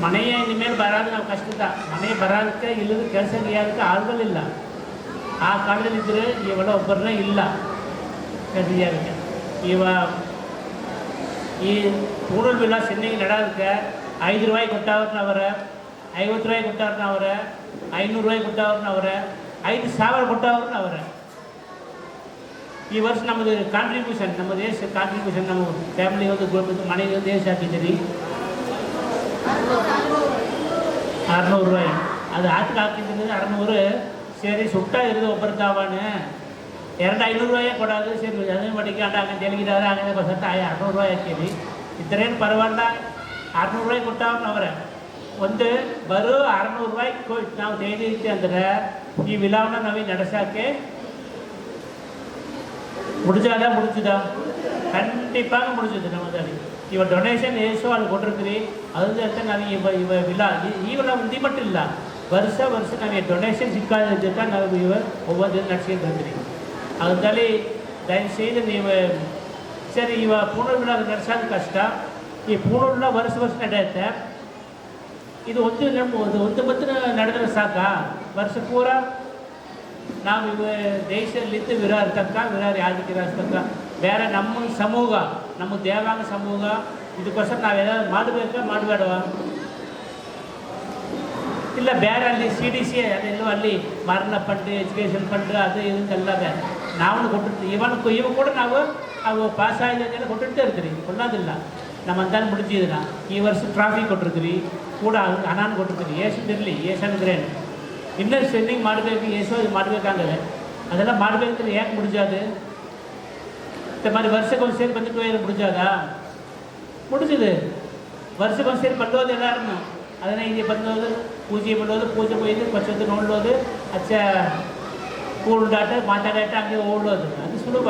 ಮನೆಯ ಇನ್ಮೇಲೆ ಬರೋದು ನಾವು ಕಷ್ಟದ. ಮನೆ ಬರೋದಕ್ಕೆ ಇಲ್ಲದ ಕೆಲಸ ಗೀಯೋದಕ್ಕೆ ಆಳುಗಳಿಲ್ಲ. ಆ ಕಾಲದಲ್ಲಿದ್ದರೆ ಇವೆಲ್ಲ ಒಬ್ಬರನ್ನೇ ಇಲ್ಲ ಕೆಲಸಕ್ಕೆ. ಈ ಪೂರ್ಣ ಬಿಲ್ಲ ಚೆನ್ನೈಗೆ ನಡೋದಕ್ಕೆ 5 ರೂಪಾಯಿ ಕೊಟ್ಟವ್ರನ್ನವ್ರೆ, 50 ರೂಪಾಯಿ ಕೊಟ್ಟವ್ರನ್ನವ್ರೆ, 500 ರೂಪಾಯಿ ಕೊಟ್ಟವ್ರನ್ನವ್ರೆ, 5,000 ಕೊಟ್ಟವ್ರನ್ನವ್ರೆ. ಈ ವರ್ಷ ನಮ್ಮದು ಕಾಂಟ್ರಿಬ್ಯೂಷನ್, ನಮ್ಮ ದೇಶ ಕಾಂಟ್ರಿಬ್ಯೂಷನ್, ನಮ್ಮ ಫ್ಯಾಮಿಲಿ ಒಂದು ಮನೆಗೆ ಒಂದು ದೇಶ ಹಾಕಿದ್ದೀರಿ 600 ರೂಪಾಯಿ. ಅದು ಹಾಕಿದ್ರೆ 600 சரி சுட்டா இருக்குது ஒவ்வொரு தாவான்னு 200-500 ரூபாயே கொடாது. சரி அதே மடிக்கு ஆண்டாங்க தெளிக்கிறாரு. அங்கே கொசத்த 600 ರೂಪಾಯಿ ಹಾಕೀವಿ. ಇದ್ರೇನು ಪರವಾಗಿಲ್ಲ. 600 ರೂಪಾಯಿ ಕೊಟ್ಟವ್ರನ್ನ ಅವರೇ ಒಂದು ಬರೋ 600 ರೂಪಾಯಿ ನಾವು ತೆಗೆದಿರ್ತಿ ಅಂದರೆ ಈ ವಿಲಾವನ್ನ ನಾವೀಗ ನಡೆಸೋಕ್ಕೆ முடிஞ்சுதா? கண்டிப்பாக முடிஞ்சது. நம்மதாடி இவ டொனேஷன் ஏசோ அது ಕೊಟ್ಟಿರ್ತೀರಿ. ಅದಕ್ಕೆ ನಾವು ಇವ ವಿಲಾ ಉಂದಿ மட்டும் ಇಲ್ಲ, ವರ್ಷ ನಮಗೆ ಡೊನೇಷನ್ ಸಿಕ್ಕಾದ ಜೊತೆ ನಾವು ಒவ்வொரு ನಡ್ಸ್ಕೊಂಡು ಬಂದ್ರಿ. ಅದರಲ್ಲಿ ದಯವಿಟ್ಟು ನೀವು ಸರಿ ಪೂರ್ಣ ವಿಳಾ ನಡೆಸೋದು ಕಷ್ಟ. ಈ ಪೂರ್ಣ ವಿಳಾ ವರ್ಷ ನಡೆಯುತ್ತೆ. ಇದು ಒಂದು ಬತ್ತು ನಡೆದ್ರೆ ಸಾಕಾ? ವರ್ಷ ಪೂರ ನಾವು ದೇಶದಲ್ಲಿದ್ದು ವಿರಾರ್ ಯಾದಗಿರಿ ತನಕ ಬೇರೆ ನಮ್ಮ ಸಮೂಹ, ನಮ್ಮ ದೇವಾಂಗ ಸಮೂಹ ಇದಕ್ಕೋಸ್ಕರ ನಾವೇನಾದ್ರು ಮಾಡಬೇಡವಾ? ಇಲ್ಲ ಬೇರೆ ಅಲ್ಲಿ CDC ಅದೆಲ್ಲೋ ಅಲ್ಲಿ ಮರಣ ಫಂಡ್, ಎಜುಕೇಷನ್ ಫಂಡ್ ಅದು ಇದಕ್ಕೆಲ್ಲ ಬೇರೆ ನಾವು ಕೊಟ್ಟಿರ್ತೀವಿ. ಇವ ಕೂಡ ನಾವು ಅವು ಪಾಸ್ ಆಗಿದ್ದೆಲ್ಲ ಕೊಟ್ಟಿರ್ತಾ ಇರ್ತೀರಿ, ಕೊಡೋದಿಲ್ಲ. ನಮ್ಮಂತಾನು ಮುಡಿದಿದ್ದೀರ. ಈ ವರ್ಷ ಟ್ರಾಫಿ ಕೊಟ್ಟಿರ್ತೀರಿ ಕೂಡ, ಹಣಾನು ಕೊಟ್ಟಿರ್ತೀರಿ. ಏಷ್ಯದಿರಲಿ, ಏಷ್ಯಂದ್ರೇನು ಇನ್ನೂ ಸ್ಪೆಂಡಿಂಗ್ ಮಾಡಬೇಕು, ಏಸೋ ಇದು ಮಾಡಬೇಕಾಗದೆ. ಅದೆಲ್ಲ ಮಾಡಬೇಕಂದ್ರೆ ಯಾಕೆ ಮುಡಿಜೋದು? మరి ವರ್ಷಕ್ಕೊಂದು ಸೇರಿ ಬಂದಿಟ್ಟು ಮುಡಿಜೋದಾ? ಮುಡಿಸಿದೆ. ವರ್ಷಕ್ಕೊಂದು ಸೇರಿ ಬಂದೋದು ಎಲ್ಲರೂ. ಅದನ್ನು ಇಲ್ಲಿ ಬಂದೋದು ಪೂಜೆ போயிட்டு கொஞ்சம் ನೋಡೋದು, ಅಚ್ಚ ಕೂಡಾಟ ಮಾತಾಡಾಟ ಹಂಗೆ ಓಡೋದು, ಅದು ಸುಲಭ.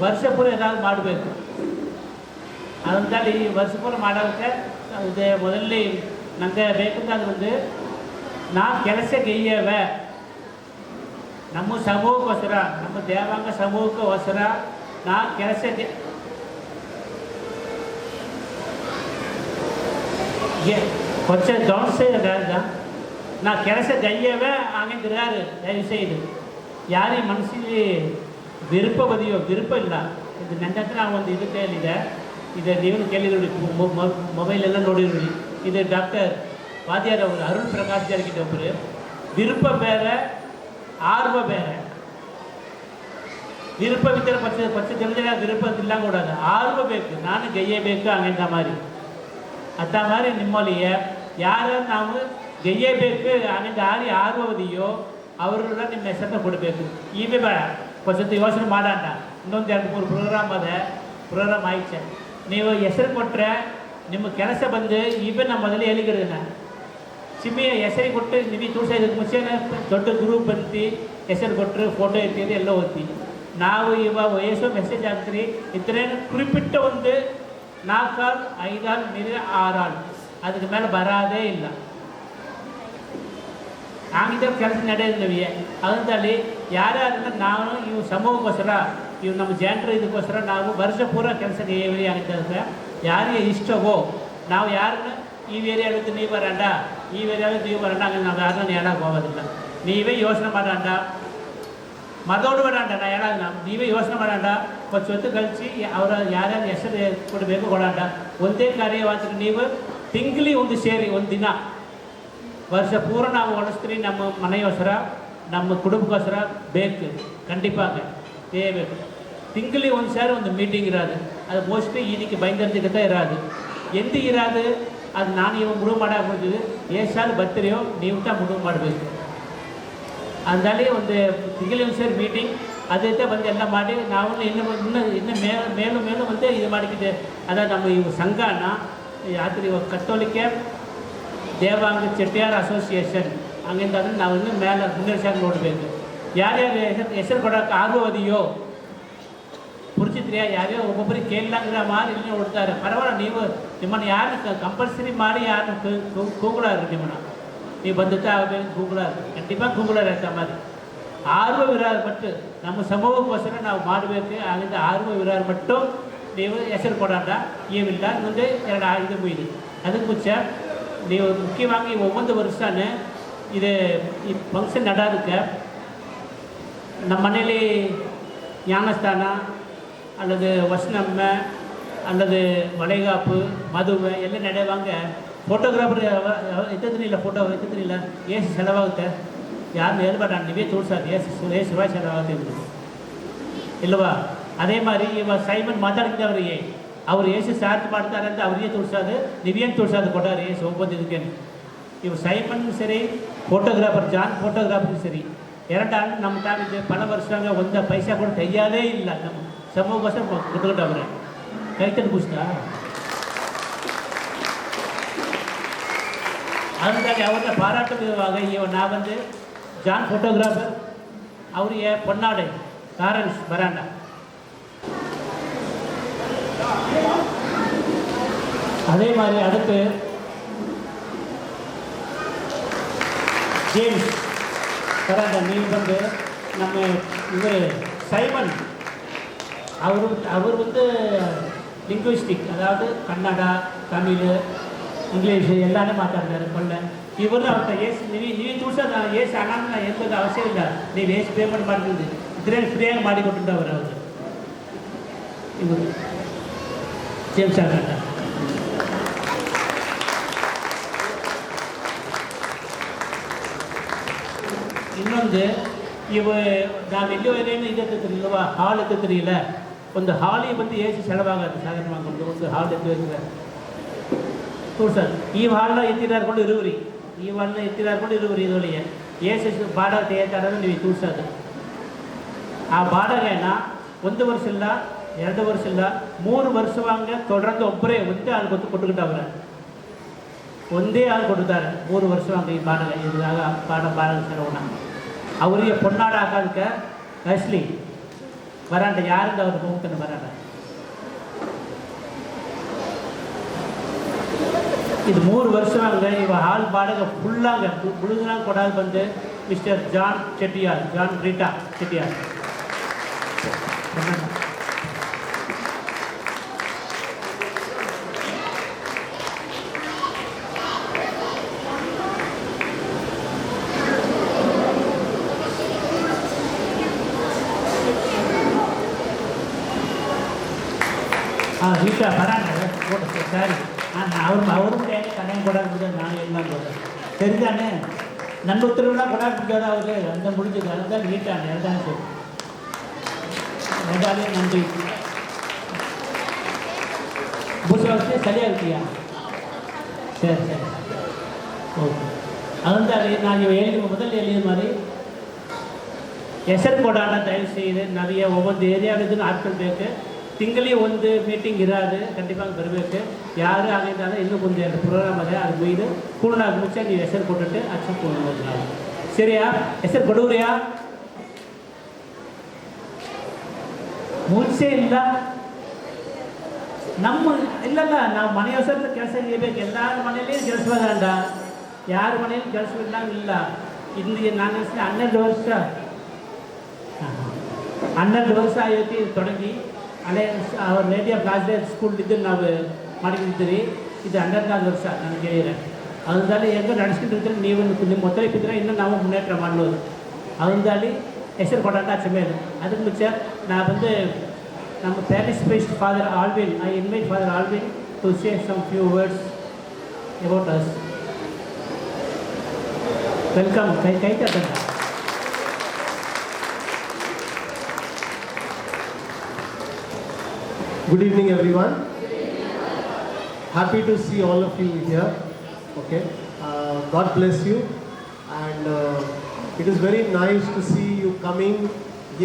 ವರ್ಷ ಪೂರ ಏನಾದ್ರು ಮಾಡಬೇಕು. ಅದರಲ್ಲಿ ವರ್ಷ ಪೂರ ಮಾಡೋದಕ್ಕೆ ಇದು ಮೊದಲೇ ನನಗೆ ಬೇಕಂತ ಒಂದು ನಾ ಕೆಲಸ ಗೆಯ್ಯವೆ ನಮ್ಮ ಸಮೂಹಕ್ಕೋಸ್ಕರ, ನಮ್ಮ ದೇವಾಂಗ ಸಮೂಹಕ್ಕೋಸ್ಕರ ನಾ ಕೆಲಸಕ್ಕೆ కొంచెం డౌన్ సైడ్ కాదా నా ಕೆಲಸ ಗೈಯವೇ ಆಗಿದ್ರಾರು ದಯವಿಸೈದು ಯಾರೇ ಮನಸ್ಸಿಗೆ ವಿರುಪ ಇಲ್ಲ. ಇದು ನನ್ನ ಹತ್ರ ಒಂದು ಇದು ಕೇಳಿದೆ. ಇದು ನೀವು ಕೇಳಿದ್ರಿ, ಮೊಬೈಲೆಲ್ಲ ನೋಡಿದ್ರಿ. ಇದು ಡಾಕ್ಟರ್ ವಾದ್ಯಾರ್ ಅವರು, ಅರುಣ್ ಪ್ರಕಾಶ್ ಜಾರಕಿಹೊಳಿ ಒಬ್ಬರು. ವಿರುಪ ಬೇರೆ, ಆರ್ವ ಬೇರೆ. ವಿರುಪವಿದ್ದರೆ ಪಚ್ಚ ತಿಳಿದ್ರೆ ವಿರುಪದಿಲ್ಲ ಕೂಡದು ಆರ್ಬೇಕು ನಾನು ಗೆಯ್ಯಬೇಕು ಹಂಗಂತ ಮಾರಿ ಅತ್ತ ಮಾರಿ ನಿಮ್ಮಲ್ಲಿ ಯಾರು ನಾವು ಗೆಯ್ಯಬೇಕು ಹಂಗಂತ ಆರುವುದೆಯೋ ಅವರೆಲ್ಲ ನಿಮ್ಮ ಹೆಸರನ್ನ ಕೊಡಬೇಕು ಇವೇ ಬೇಡ ಫಸ್ಟ್ ಯೋಚನೆ ಮಾಡೋಣ ಇನ್ನೊಂದು 2-3 ಪ್ರೋಗ್ರಾಮ್ ಆಯ್ತು ನೀವು ಹೆಸರು ಕೊಟ್ಟರೆ ನಿಮ್ಮ ಕೆಲಸ ಬಂದು ಇವೇ ನಮ್ಮ ಮೊದಲೇ ಹೇಳಿಗಿರೋಣ ಸಿಮ್ಮಿ ಹೆಸರಿಗೆ ಕೊಟ್ಟು ನೀವು ತೋರಿಸ ಇದಕ್ಕೆ ಮುಂಚೆನೇ ದೊಡ್ಡ ಗ್ರೂಪ್ ಬಂತು ಹೆಸರು ಕೊಟ್ಟರು ಫೋಟೋ ಎತ್ತಿದ್ದು ಎಲ್ಲ ಓದ್ತಿ ನಾವು ಇವಾಗ ವಯಸ್ಸು ಮೆಸೇಜ್ ಹಾಕ್ತೀರಿ ಇದ್ರೆ ಕುರಿಪಿಟ್ಟ ಒಂದು 4 ಆಳು 5 ಆಳು ಮೀರಿ 6 ಆಳು ಅದಕ್ಕೆ ಮೇಲೆ ಬರೋದೇ ಇಲ್ಲ ಹಂಗಿದ್ದ ಕೆಲಸ ನಡೆಯೋದಿಲ್ಲವೇ ಅದಂತಲ್ಲಿ ಯಾರ್ಯಾರನ್ನ ನಾವು ಇವು ಸಮೂಹಕ್ಕೋಸ್ಕರ ಇವು ನಮ್ಮ ಜನರು ಇದಕ್ಕೋಸ್ಕರ ನಾವು ವರ್ಷ ಪೂರ ಕೆಲಸ ಏರಿ ಆಗಿದ್ದರೆ ಯಾರಿಗೆ ಇಷ್ಟವೋ ನಾವು ಯಾರನ್ನ ಈ ಏರಿಯಾಗುತ್ತೆ ನೀವು ಬರೋಣ ಈ ಏರಿಯಾಗುತ್ತೆ ನೀವು ಬರೋಣ ಹಂಗೆ ನಾವು ಯಾರನ್ನ ಹೇಳಕ್ಕೆ ಹೋಗೋದಿಲ್ಲ ನೀವೇ ಯೋಚನೆ ಮಾಡೋಣ ಮದೋಡು ಬೇಡ ನಾ ಹೇಳೋಣ ನೀವೇ ಯೋಚನೆ ಮಾಡೋಣ ಸ್ವತ್ತು ಕಲಿಸಿ ಅವರ ಯಾರ್ಯಾರು ಹೆಸರು ಕೊಡಬೇಕು ಕೊಡೋಣ ಒಂದೇ ಕಾರ್ಯವಾದ್ರೆ ನೀವು ತಿಂಗ್ಳಿ ಒಂದು ಸೇರಿ ಒಂದು ದಿನ ವರ್ಷ ಪೂರ ನಾವು ಒಡಿಸ್ತೀರಿ ನಮ್ಮ ಮನೆಗೋಸ್ಕರ ನಮ್ಮ ಕುಟುಂಬಕ್ಕೋಸ್ಕರ ಬೇಕು ಖಂಡಿಪಾಗ ಬೇಕು ತಿಂಗ್ಳಿ ಒಂದು ಸಾರಿ ಒಂದು ಮೀಟಿಂಗ್ ಇರೋದು ಅದು ಮೋಸ್ಟ್ಲಿ ಇದಕ್ಕೆ ಭಯಂಕರ ಇರೋದು ಎಂತ ಇರೋದು ಅದು ನಾನು ಇವಾಗ ಮುಡುಗು ಮಾಡಾಕ್ಬಿಡ್ತೀವಿ ಎಷ್ಟು ಸಾಲ ಬರ್ತೀರಿಯೋ ನೀವು ಮುಡುಗು ಮಾಡಬೇಕು ಅಂದಲ್ಲಿ ಒಂದು ತಿಂಗಳಿಗೆ ಒಂದು ಸೇರಿ ಮೀಟಿಂಗ್ ಅದೈತೆ ಬಂದು ಎಲ್ಲ ಮಾಡಿ ನಾವು ಇನ್ನು ಮೇಲೂ ಬಂದು ಇದು ಮಾಡಿದ್ದೆ ಅದ ನಮ್ಮ ಇವು ಸಂಘನ ಯಾತ್ರೆ ಇವಾಗ ಕತ್ತೋಲಿಕೆ ದೇವಾಂಗ ಚೆಟ್ಟಿಯಾರ್ ಅಸೋಸಿಯೇಷನ್ ಹಂಗಿಂದ ಅದನ್ನು ನಾವು ಇನ್ನೂ ಮೇಲೆ ಮುನ್ನಡೆಸಾಗಿ ನೋಡಬೇಕು ಯಾರ್ಯಾರು ಹೆಸರು ಕೊಡೋಕೆ ಆಗುವುದೆಯೋ ಪುರುಚಿದ್ರಿಯಾ ಯಾರ್ಯಾರು ಒಬ್ಬೊಬ್ಬರಿಗೆ ಕೇಳಲಾಗಿಲ್ಲ ಮಾಡಿ ಇಲ್ಲಿ ನೋಡ್ತಾರೆ ಪರವಾಗಿಲ್ಲ ನೀವು ನಿಮ್ಮನ್ನು ಯಾರು ಕಂಪಲ್ಸರಿ ಮಾಡಿ ಯಾರು ಕೂಗುಳಾರು ನಿಮ್ಮನ್ನು ನೀವು ಬಂದುತ್ತಾ ಆಗಬೇಕು ಕೂಗುಳಾರು ಖಂಡಿಪಾಗಿ ಕೂಗುಳಾರು ಅಂತ ಮಾಡಿ ಆರ್ವ ವಿರಾರ ಮಟ್ಟು ನಮ್ಮ ಸಮೂಹಕ್ಕೋಸ್ಕರ ನಾವು ಮಾಡಬೇಕು ಆಗಿಂದ ಆರ್ವ ವಿರಾರ ಮಟ್ಟು ನೀವು ಹೆಸರು ಕೊಡೋಣ ಏವಿಲ್ಲ ಮುಂದೆ 2 5 ಅದಕ್ಕೆ ಮುಂಚೆ ನೀವು ಮುಖ್ಯವಾಗಿ ಒவ்வொಂದು ವರ್ಷನೇ ಇದು ಈ ಫಂಕ್ಷನ್ ನಡೋದಕ್ಕೆ ನಮ್ಮ ಮನೇಲಿ ஞானஸ்தான அல்லது வசனம்ம அல்லது வளைகாப்பு மதுவை எல்லாம் ನಡೆಯುವಾಗ ಫೋಟೋಗ್ರಾಫರ್ ಎತ್ತಿದ್ರಿಲ್ಲ ಫೋಟೋ ಎತ್ತಿದ್ರಿಲ್ಲ ಎಷ್ಟು ಸೆಲವಾಗುತ್ತೆ ಯಾರನ್ನ ಹೇಳ್ಬೇಡ ನೀವೇ ತೋರಿಸೋದು ಎಷ್ಟು ರೂಪಾಯಿ ಸೆಲವಾಗುತ್ತೆ ಇಲ್ವಾ ಅದೇ மாதிரி ಇವಾಗ ಸೈಮನ್ ಮಾತಾಡ್ತಿದ್ದವ್ರಿಗೆ ಅವ್ರು ಎಷ್ಟು ಚಾರ್ಜ್ ಮಾಡ್ತಾರೆ ಅಂತ ಅವ್ರಿಗೆ ತೋರಿಸೋದು ನೀವೇನು ತೋರಿಸೋದು ಕೊಟ್ಟಾರೆ ಎಷ್ಟು ಒಬ್ಬಂದಿದ್ದಕ್ಕೇನು ಇವು ಸೈಮನ್ ಸರಿ ಫೋಟೋಗ್ರಾಫರ್ ಜಾನ್ ಫೋಟೋಗ್ರಾಫರ್ ಸರಿ 2 ಆಳು ನಮ್ಮ ತಾವಿದ್ದೆ ಪಲ ವರ್ಷಾಗ ಒಂದು ಪೈಸಾ ಕೂಡ ತೆಗಿಯೋದೇ ಇಲ್ಲ ನಮ್ಮ ಸಮೂಹಗೋಸ್ಕರ ಕೊಟ್ಕೊಂಡವ್ರೆ ಕೈ ತಂದು ಕೂಸ್ತಾ ಅದಕ್ಕಾಗಿ ಅವನ್ನ ಪಾರಾಟವಿರುವಾಗ ನಾವಂದು ಜಾನ್ ಫೋಟೋಗ್ರಾಫರ್ ಅವರಿಗೆ பொன்னாடை காரன்ஸ் பராண்டா அதே மாதிரி அடுத்து ஜேம்ஸ் பராண்டா நீங்கள் வந்து நம்ம இவர் சைமன் அவர் வந்து லிங்குவிஸ்டிக் அதாவது கன்னடா தமிழ் ಇಂಗ್ಲೀಷ್ ಎಲ್ಲಾನೇ ಮಾತಾಡ್ತಾರೆ ಒಳ್ಳೆ ಇವರು ಅವ್ರ ಏಸು ನೀವು ತೋರ್ಸೋದು ಏಸು ಹಣ ಎಂಬುದು ಅವಶ್ಯ ಇಲ್ಲ ನೀವು ಏಸು ಪೇಮೆಂಟ್ ಮಾಡ್ತಿದ್ದೆ ಇದ್ರೆ ಫ್ರೀಯಾಗಿ ಮಾಡಿಕೊಟ್ಟಿದ್ದವರು ಅವರು ಇವರು ಜೇಮ್ಸ್ ಅಂತ ಇನ್ನೊಂದು ನಾವು ಎಲ್ಲಿವರೆಗೂ ಇದೆತ್ತಿರಲಿಲ್ವ ಹಾಲ್ ಎತ್ತಿರಲಿಲ್ಲ ಒಂದು ಹಾಲಿಗೆ ಬಂದು ಏಸು ಸೆಳವಾಗುತ್ತೆ ಸಾಧಾರಣವಾಗಿ ಒಂದು ಹಾಲ್ ಎತ್ತಿರ್ತಾರೆ ತೋರ್ಸೋದು ಈ ಹಾಲನ್ನ ಎತ್ತಿರಾಡ್ಕೊಂಡು ಇರುವ್ರಿ ಈ ಹಾಲನ್ನ ಎತ್ತಿರಾಡ್ಕೊಂಡು ಇರುವ್ರಿ ಇದೊಳಗೆ ಏಸು ಬಾಡಗೆ ತೆಗಿತಾರೆ ನೀವು ತೋರ್ಸೋದು ಆ ಬಾಡಗೆನ 1 ವರ್ಷ ಇಲ್ಲ 2 ವರ್ಷ ಇಲ್ಲ 3 ವರ್ಷವಂಗೆ தொடர்ந்து ಒಬ್ಬರೇ ಒಂದೇ ಆಳು ಕೊಟ್ಟುಕೊಂಡವ್ರೆ ಒಂದೇ ಆಳು ಕೊಟ್ಟಿದ್ದಾರೆ 3 ವರ್ಷವಂಗೆ ಈ ಬಾಡಗೆ ಇದಾಗ ಬಾಡಗೆ ಸೆಲವಣ ಅವರಿಗೆ பொன்னாட ಹಾಕೋದಕ್ಕೆ ಕಳಿಸ್ಲಿ ಬರಾಂಡ ಯಾರಿಂದ ಅವ್ರು ಹೋಗ್ತಾನೆ ಬರಾಂಡ ಇದು 3 ವರ್ಷವಂಗೆ ಇವ ಹಾಲ್ ಬಾಡಗೆ ಫುಲ್ಲಾಗ ಮುಳುಗಿನಾಗ ಕೊಡೋದು ಬಂದು mister John Chettiar John Rita Chettiar Rita ಬರಾಂಡ ಸರಿ அவரும் கடன் கொடாது நான் எல்லாம் சொல்கிறேன் சரிதானே நண்பத்திரம்லாம் கொடாது முடியாத அவரு அந்த முடிஞ்சது அதுதான் நீட்டான அதுதான் சரி ரொம்ப நன்றி. பூசை சரியாக இருக்கியா? சரி சரி ಓಕೆ ಅದಂತಾರೆ ನಾನು ಹೇಳಿದ ಮೊದಲು ಹೇಳಿದ மாதிரி ಹೆಸರು ಕೊಡೋಣ ದಯವಿಟ್ಟು நிறைய ஒவ்வொரு ஏரியாவிலும் ஆட்கொள்ಬೇಕು. ತಿಂಗಳಿಗೆ ಒಂದು ಮೀಟಿಂಗ್ ಇರೋದು ಖಂಡಿತವಾಗಿ ಬರಬೇಕು. ಯಾರು ಆಗಿದ್ದಾಗ ಇನ್ನೂ ಒಂದು ಎರಡು ಪ್ರೋಗ್ರಾಮ್ ಅದೇ ಅದು ಮುಗಿದು ಪೂರ್ಣ ಮುಂಚೆ ನೀವು ಹೆಸರು ಕೊಟ್ಟಿಟ್ಟು ಅಚ್ಚು ಪೂರ್ಣ ನಾವು ಸರಿಯಾ? ಹೆಸರು ಕೊಡುವ್ರಿಯಾ? ಮುಂಚೆ ಇಲ್ಲ ನಮ್ಮ ಇಲ್ಲಲ್ಲ ನಾವು ಮನೆ ಹೆಸರು ಕೆಲಸ ಇರಬೇಕು. ಎಲ್ಲರ ಮನೆಯಲ್ಲಿ ಕೆಲಸವಾದ ಯಾರ ಮನೆಯಲ್ಲಿ ಕೆಲಸವಿಲ್ಲ ಇಲ್ಲ. ಇಲ್ಲಿ ನಾನು 12 ವರ್ಷ 12 ವರ್ಷ ಆಯ್ತು ತೊಡಗಿ ಅಲ್ಲೇ ಅವ್ರ lady of last day school ಇದ್ದು ನಾವು ಮಾಡಿದ್ದೀರಿ. ಇದು 12ನೇ ವರ್ಷ ನನಗೆ ಹೇಳಿದ್ರೆ ಅದರಲ್ಲಿ ಹೆಂಗೆ ನಡೆಸ್ಕೊಂಡಿರ್ತೀರಿ ನೀವು ನಿಮ್ಮ ಒತ್ತರಿಪಿದ್ರೆ ಇನ್ನೂ ನಾವು ಮುನ್ನೇற்ற ಮಾಡ್ಬೋದು. ಅದರಲ್ಲಿ ಹೆಸರು ಕೊಡೋಣ ಚಮೇಲೆ ಅದಕ್ಕೆ ಮುಂಚೆ ನಾ ಬಂದು ನಮ್ಮ parish priest father Alvin I invite father Alvin to say some few words about us. Welcome. ಕೈ ತಟ್ಟಂತ. Good evening, everyone. Happy to see all of you here. Okay, God bless you, and it is very nice to see you coming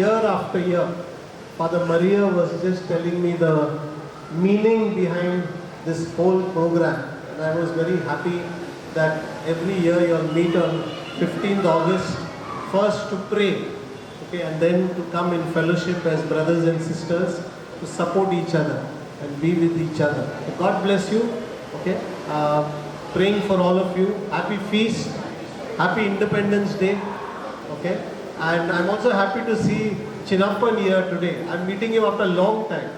year after year. Father Maria was just telling me the meaning behind this whole program, and I was very happy that every year you'll meet on 15th August, first to pray, okay, and then to come in fellowship as brothers and sisters, to support each other and be with each other. So God bless you. Okay, praying for all of you. Happy feast, happy Independence Day. Okay, and I'm also happy to see Chinappan here today. I'm meeting him after a long time.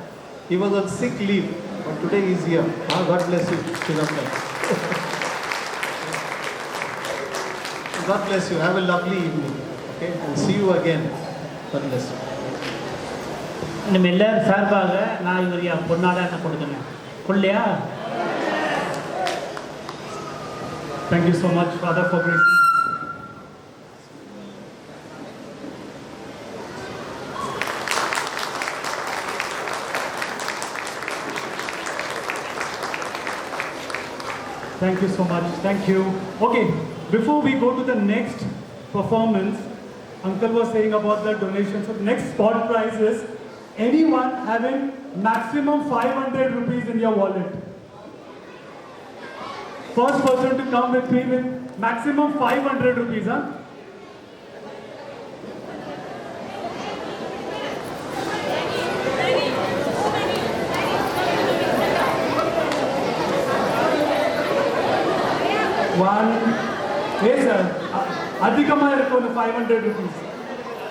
He was on sick leave, but today he's here. God bless you, Chinappan. God bless you. Have a lovely evening. Okay, and see you again. God bless you. நம்ம எல்லாரும் சார்பாக நான் இவரையா பொன்னாடா என்ன கொடுக்கணும் கொள்ளையா? Thank you so much, Father, for gracing. Thank you so much. Thank you. Okay, before we go to the next performance, Uncle was saying about the donations. So next spot prize is anyone having maximum 500 rupees in your wallet. First person to come with me with maximum 500 rupees, huh? One. Yes, sir. अधिकमा इरुक्कुम 500 rupees.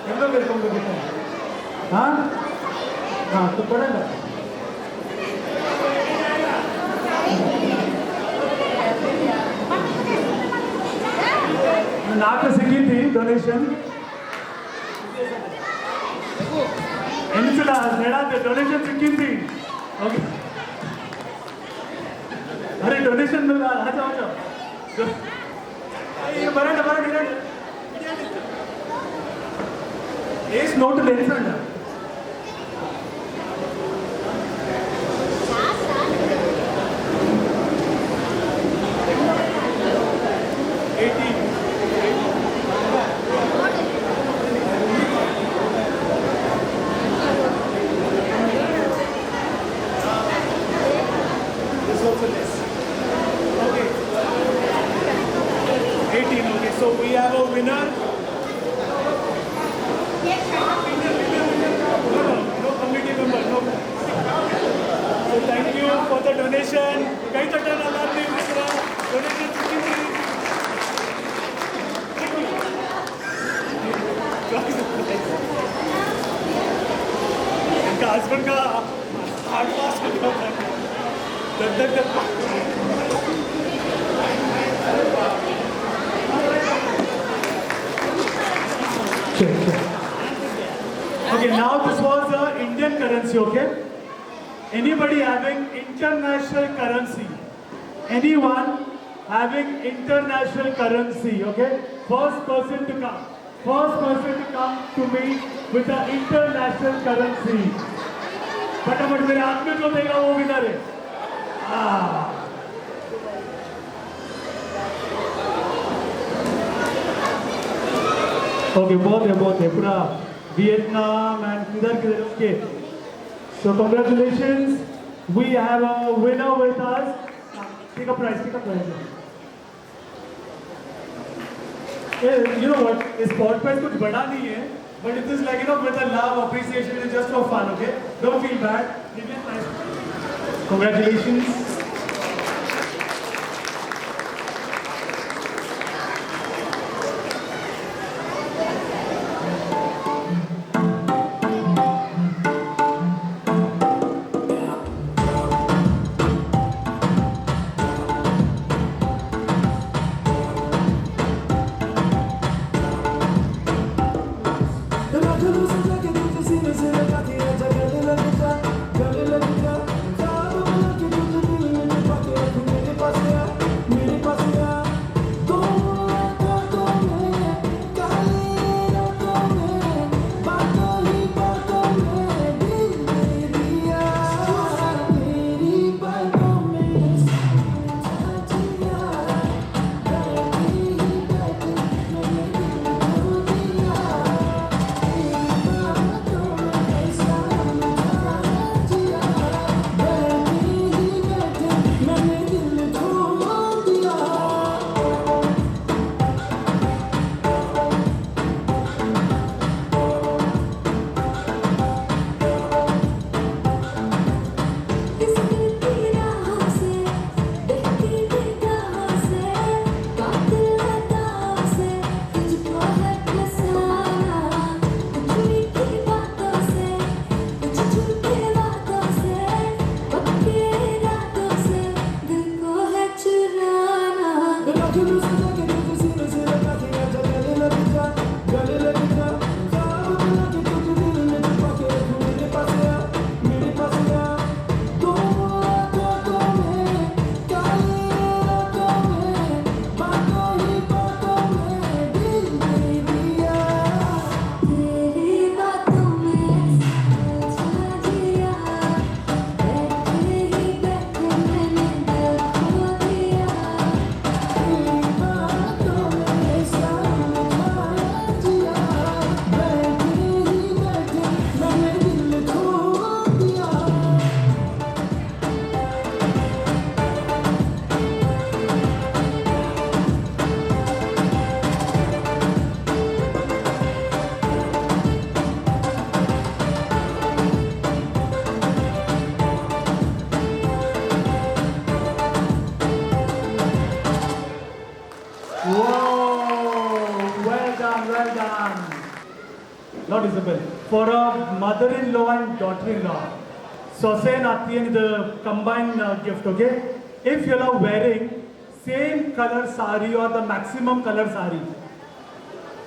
एव्वलो इरुक्कुम कितना? हाँ? हाँ तो पड़ेगा. नाक सिक्की थी donation. इनसे नेड़ा थे donation सिक्की थी. ओके. अरे डोनेशन मिल रहा है. आ जाओ. ये बड़ा एस नोट लेने संडा. So we have a winner. No committee member. No. So thank you for the donation. Kai tatan alarni misra donation sikki. इनका हस्बैंड का हार्ट पास हो गया. Okay, now this was Indian currency, okay? Anybody having international currency? Anyone having international currency, okay? First person to come to me with the international currency. फटाफट मेरे हाथ में जो देगा वो विनर है. ओके बहुत है पूरा वियतनाम एंड किधर okay. So congratulations, we have a winner with us. Take a prize. You know what? इस sport prize कुछ बड़ा नहीं है, but it is like, you know, with a love, appreciation, it's just for fun, okay? Don't feel bad. Give me a prize. Congratulations. Lord Isabel, for a mother-in-law and daughter-in-law, Sose and Atiyan is a combined gift, okay? If you are wearing same color sari or the maximum color sari,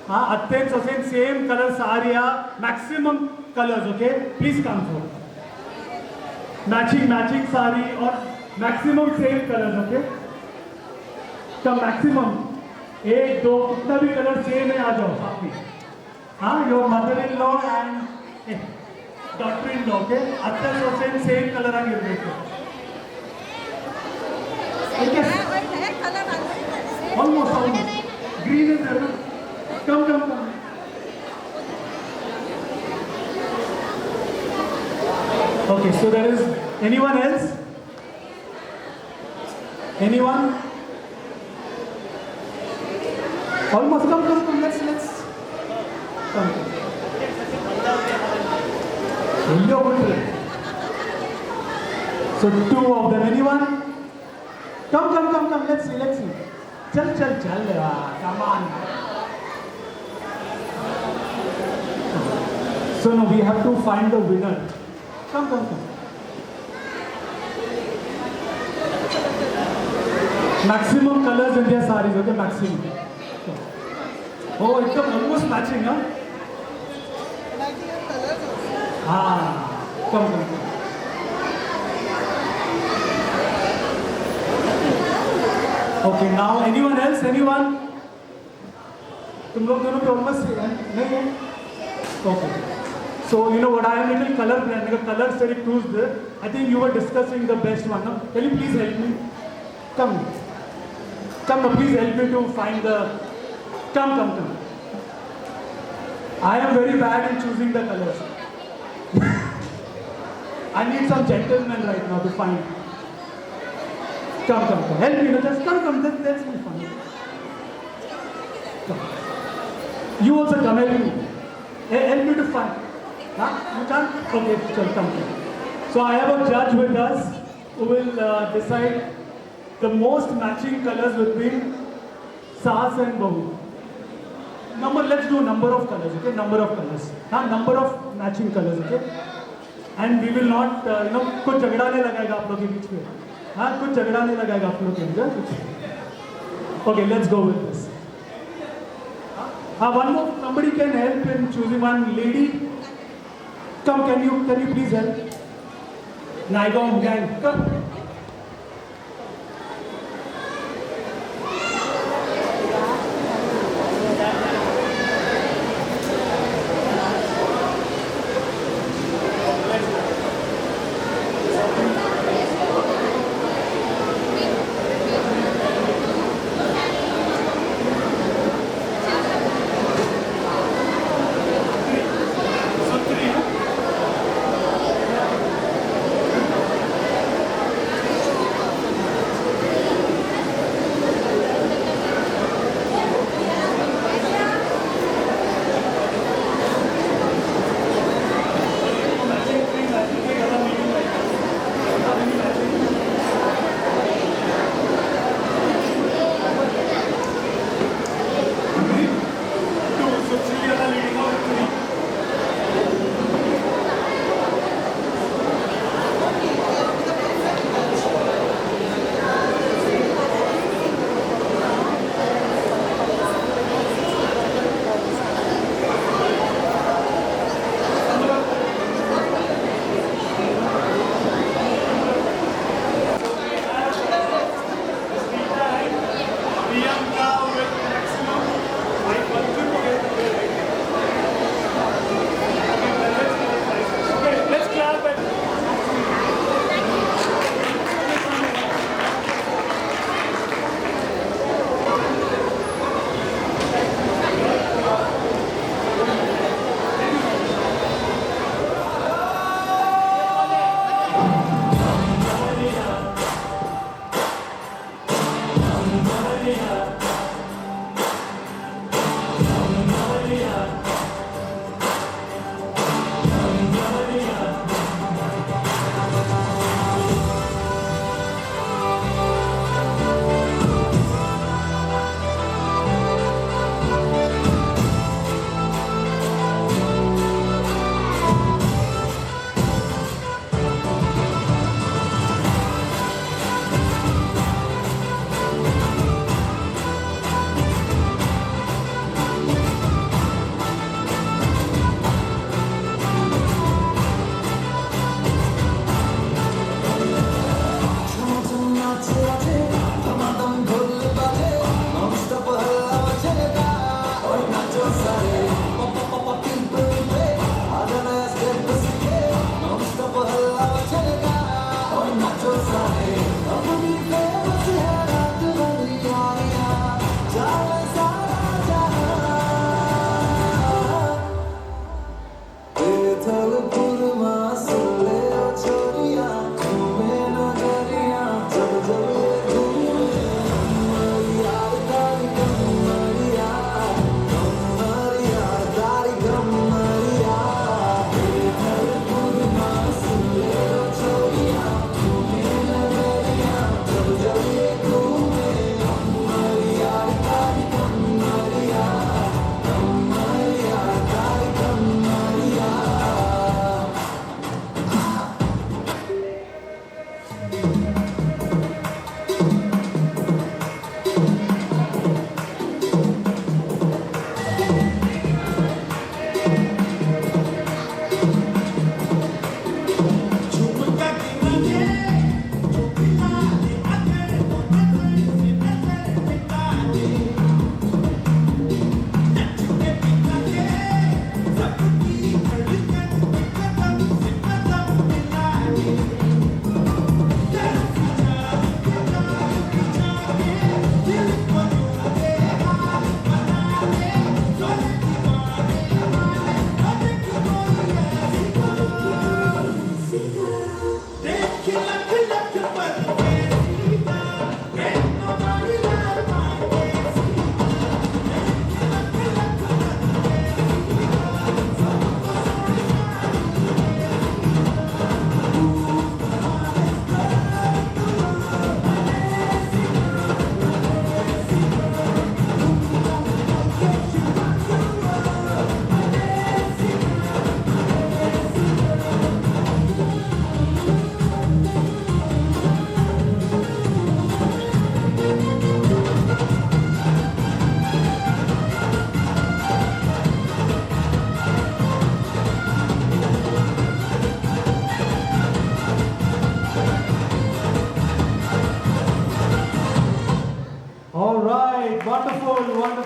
Atiyan, Sose, same color sari or maximum colors, okay? Please come forward. Matching sari or maximum same colors, okay? The maximum, 1, 2, कितना भी color same है आ जाओ साथ में. Your mother-in-law and daughter-in-law, okay? Atta Hussain, same color and irritated. Almost. Green is there. Come. Okay, so there is anyone else? Anyone? Almost. Come. Let's. So 2 of them. Anyone? Come. Let's see. Chal. Come on. So no, we have to find the winner. Come. Maximum colors in their sarees, okay? Maximum. Oh, it's almost matching, huh? Come. Okay, now anyone else? Anyone? तुम लोग दोनों पे almost नहीं है? Okay. So you know what, I am little color blind. The color study proves this. I think you were discussing the best one. No? Can you please help me? Come. Come, please help me to find the... Come. I am very bad in choosing the colors. I need some gentlemen right now to find. Come. Help me. Just come. Let's be fun. Come. You also come. Help me. Help me to find. Huh? You can't? Okay, sure, come. So I have a judge with us who will decide the most matching colors between Saas and Bahu. Let's do number of colors, okay? Number of colors. Number of matching colors, okay? And we will not, कुछ झगड़ा नहीं लगाएगा आप लोग के बीच में. कुछ झगड़ा नहीं लगाएगा आप लोग के बीच में. Okay, let's go with this. One more, somebody can help in choosing one. Lady, come, can you please help? Naigom gang, come.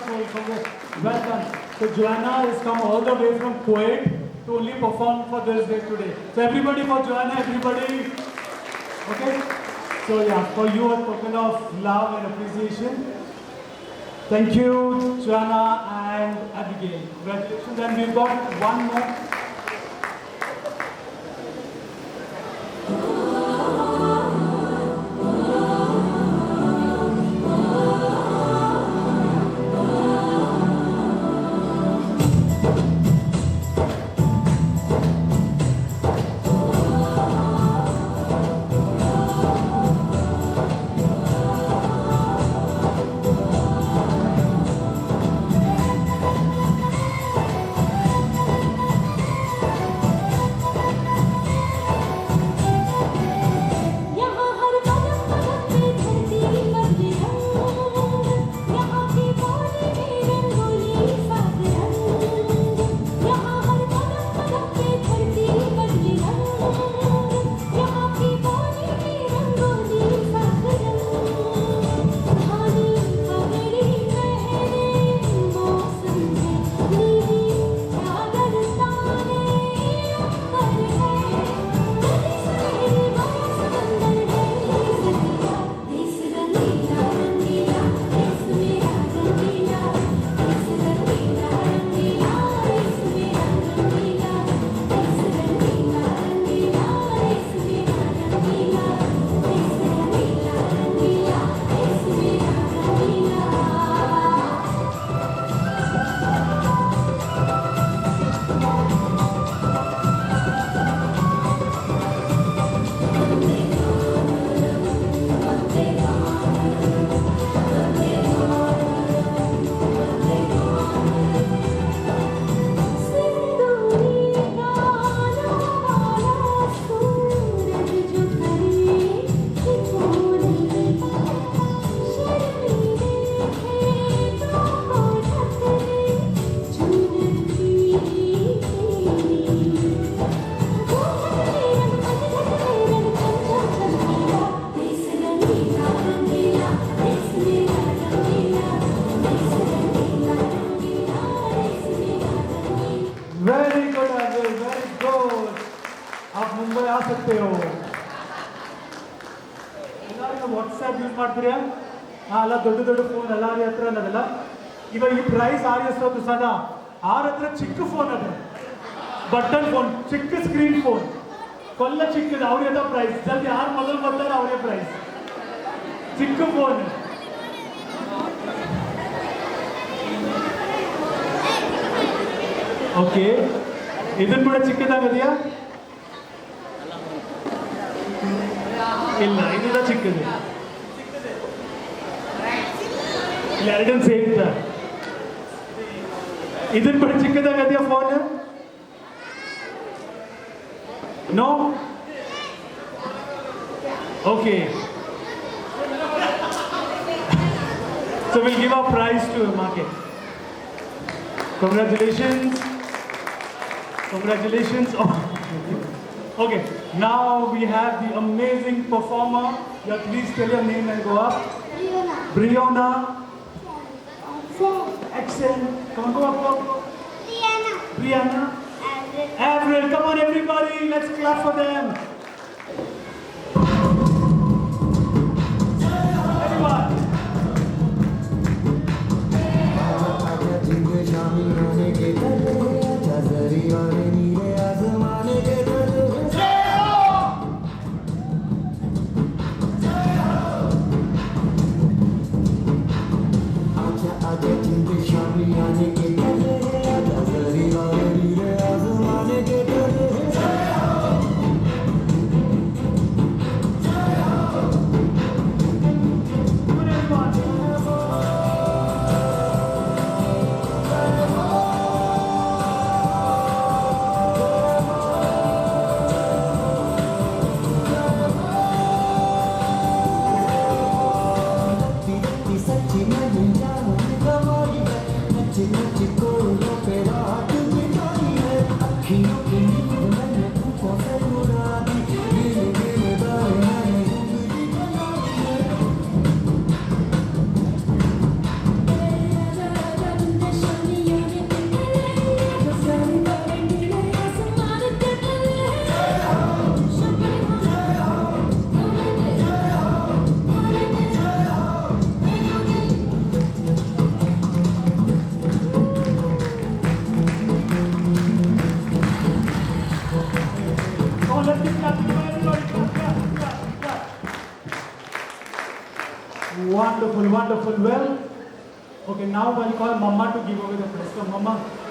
wonderful. Well done. So Joanna has come all the way from Kuwait to only perform for this day today. So everybody for Joanna, everybody. Okay? So yeah, for you a token of love and appreciation. Thank you, Joanna and Abigail. Congratulations. And we've got one more. Very good, Arvind, very good. आप मुंबई आ सकते हो. ಎಲ್ಲರೂ WhatsApp use ಮಾಡ್ತೀರಾ? ಅಲ್ಲ ದೊಡ್ಡ ದೊಡ್ಡ phone ಎಲ್ಲಾರ ಹತ್ರ ಅನ್ನೋದಲ್ಲ. ಇವಾಗ ಈ ಪ್ರೈಸ್ ಎಷ್ಟು ಸದ ಆರ ಹತ್ರ ಚಿಕ್ಕ ಫೋನ್ ಅದು, ಬಟನ್ ಫೋನ್, ಚಿಕ್ಕ ಸ್ಕ್ರೀನ್ ಫೋನ್, ಕೊಲ್ಲ ಚಿಕ್ಕದು, ಅವ್ರಿಗೆ ಪ್ರೈಸ್. ಜಲ್ದಿ ಯಾರು ಮೊದಲು ಬರ್ತಾರೆ ಅವರೇ ಪ್ರೈಸ್. ಚಿಕ್ಕ ಫೋನ್. ಓಕೆ, ಇದನ್ನು ಕೂಡ ಚಿಕ್ಕದಾಗದೆಯಾ? ಇಲ್ಲ, ಇದೆಲ್ಲ ಚಿಕ್ಕದು. ಇಲ್ಲ, ಎರಡನ್ನು ಸೇರಿತ. ಇದನ್ನು ಕೂಡ ಚಿಕ್ಕದಾಗದೆಯಾ phone? No? Okay. So we'll give our prize to market. Congratulations. Congratulations. Okay, now we have the amazing performer. Yeah, please tell your name and go up. Briona. Accent. Come on, go up, go up. Brianna. Avril. Come on, everybody. Let's clap for them. Everyone. Wonderful, wonderful. Well, okay, now I'll call Mama to give away the prize. So, Mama.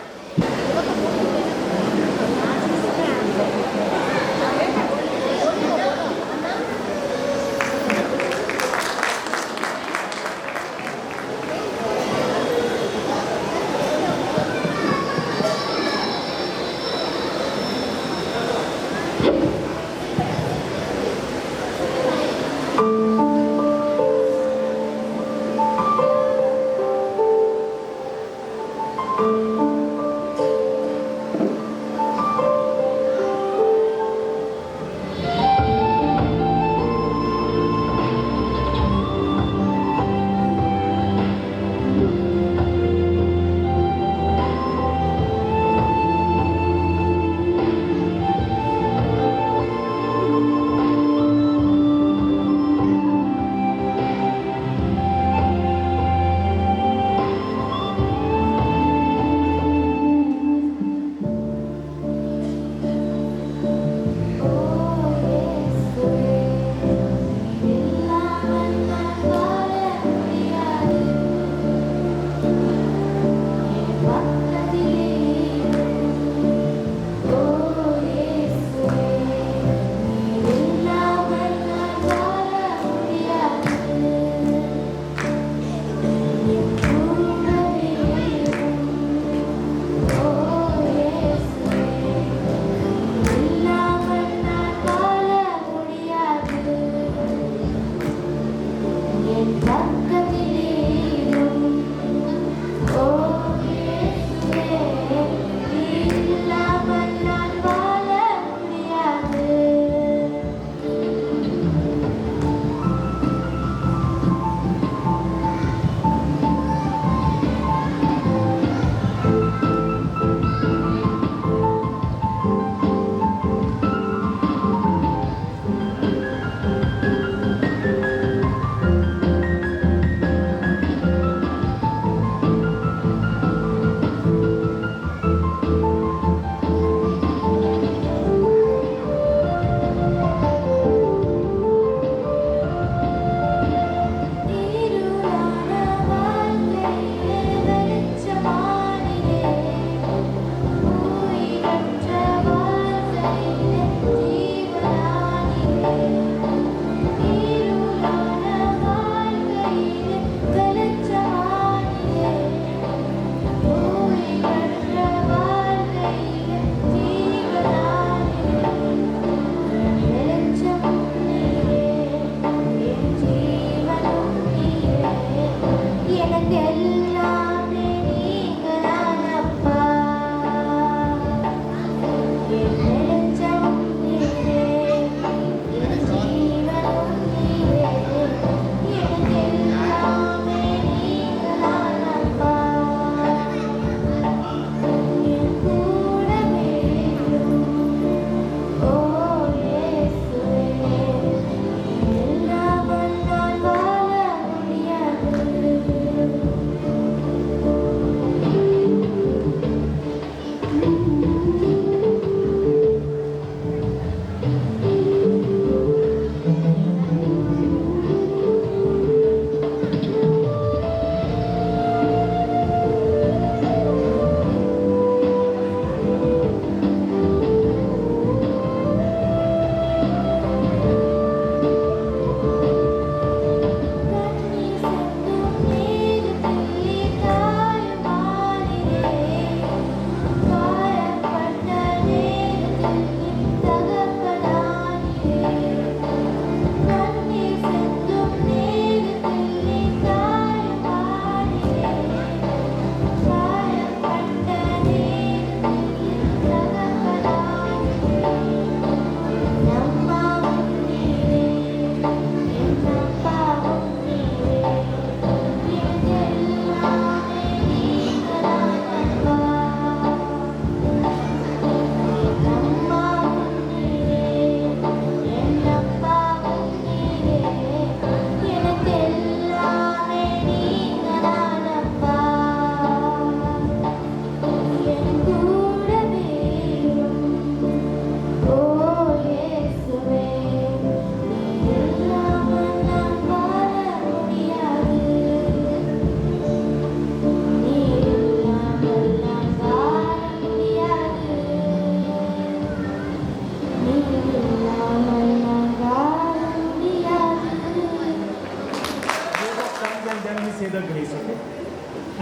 the grace. Okay?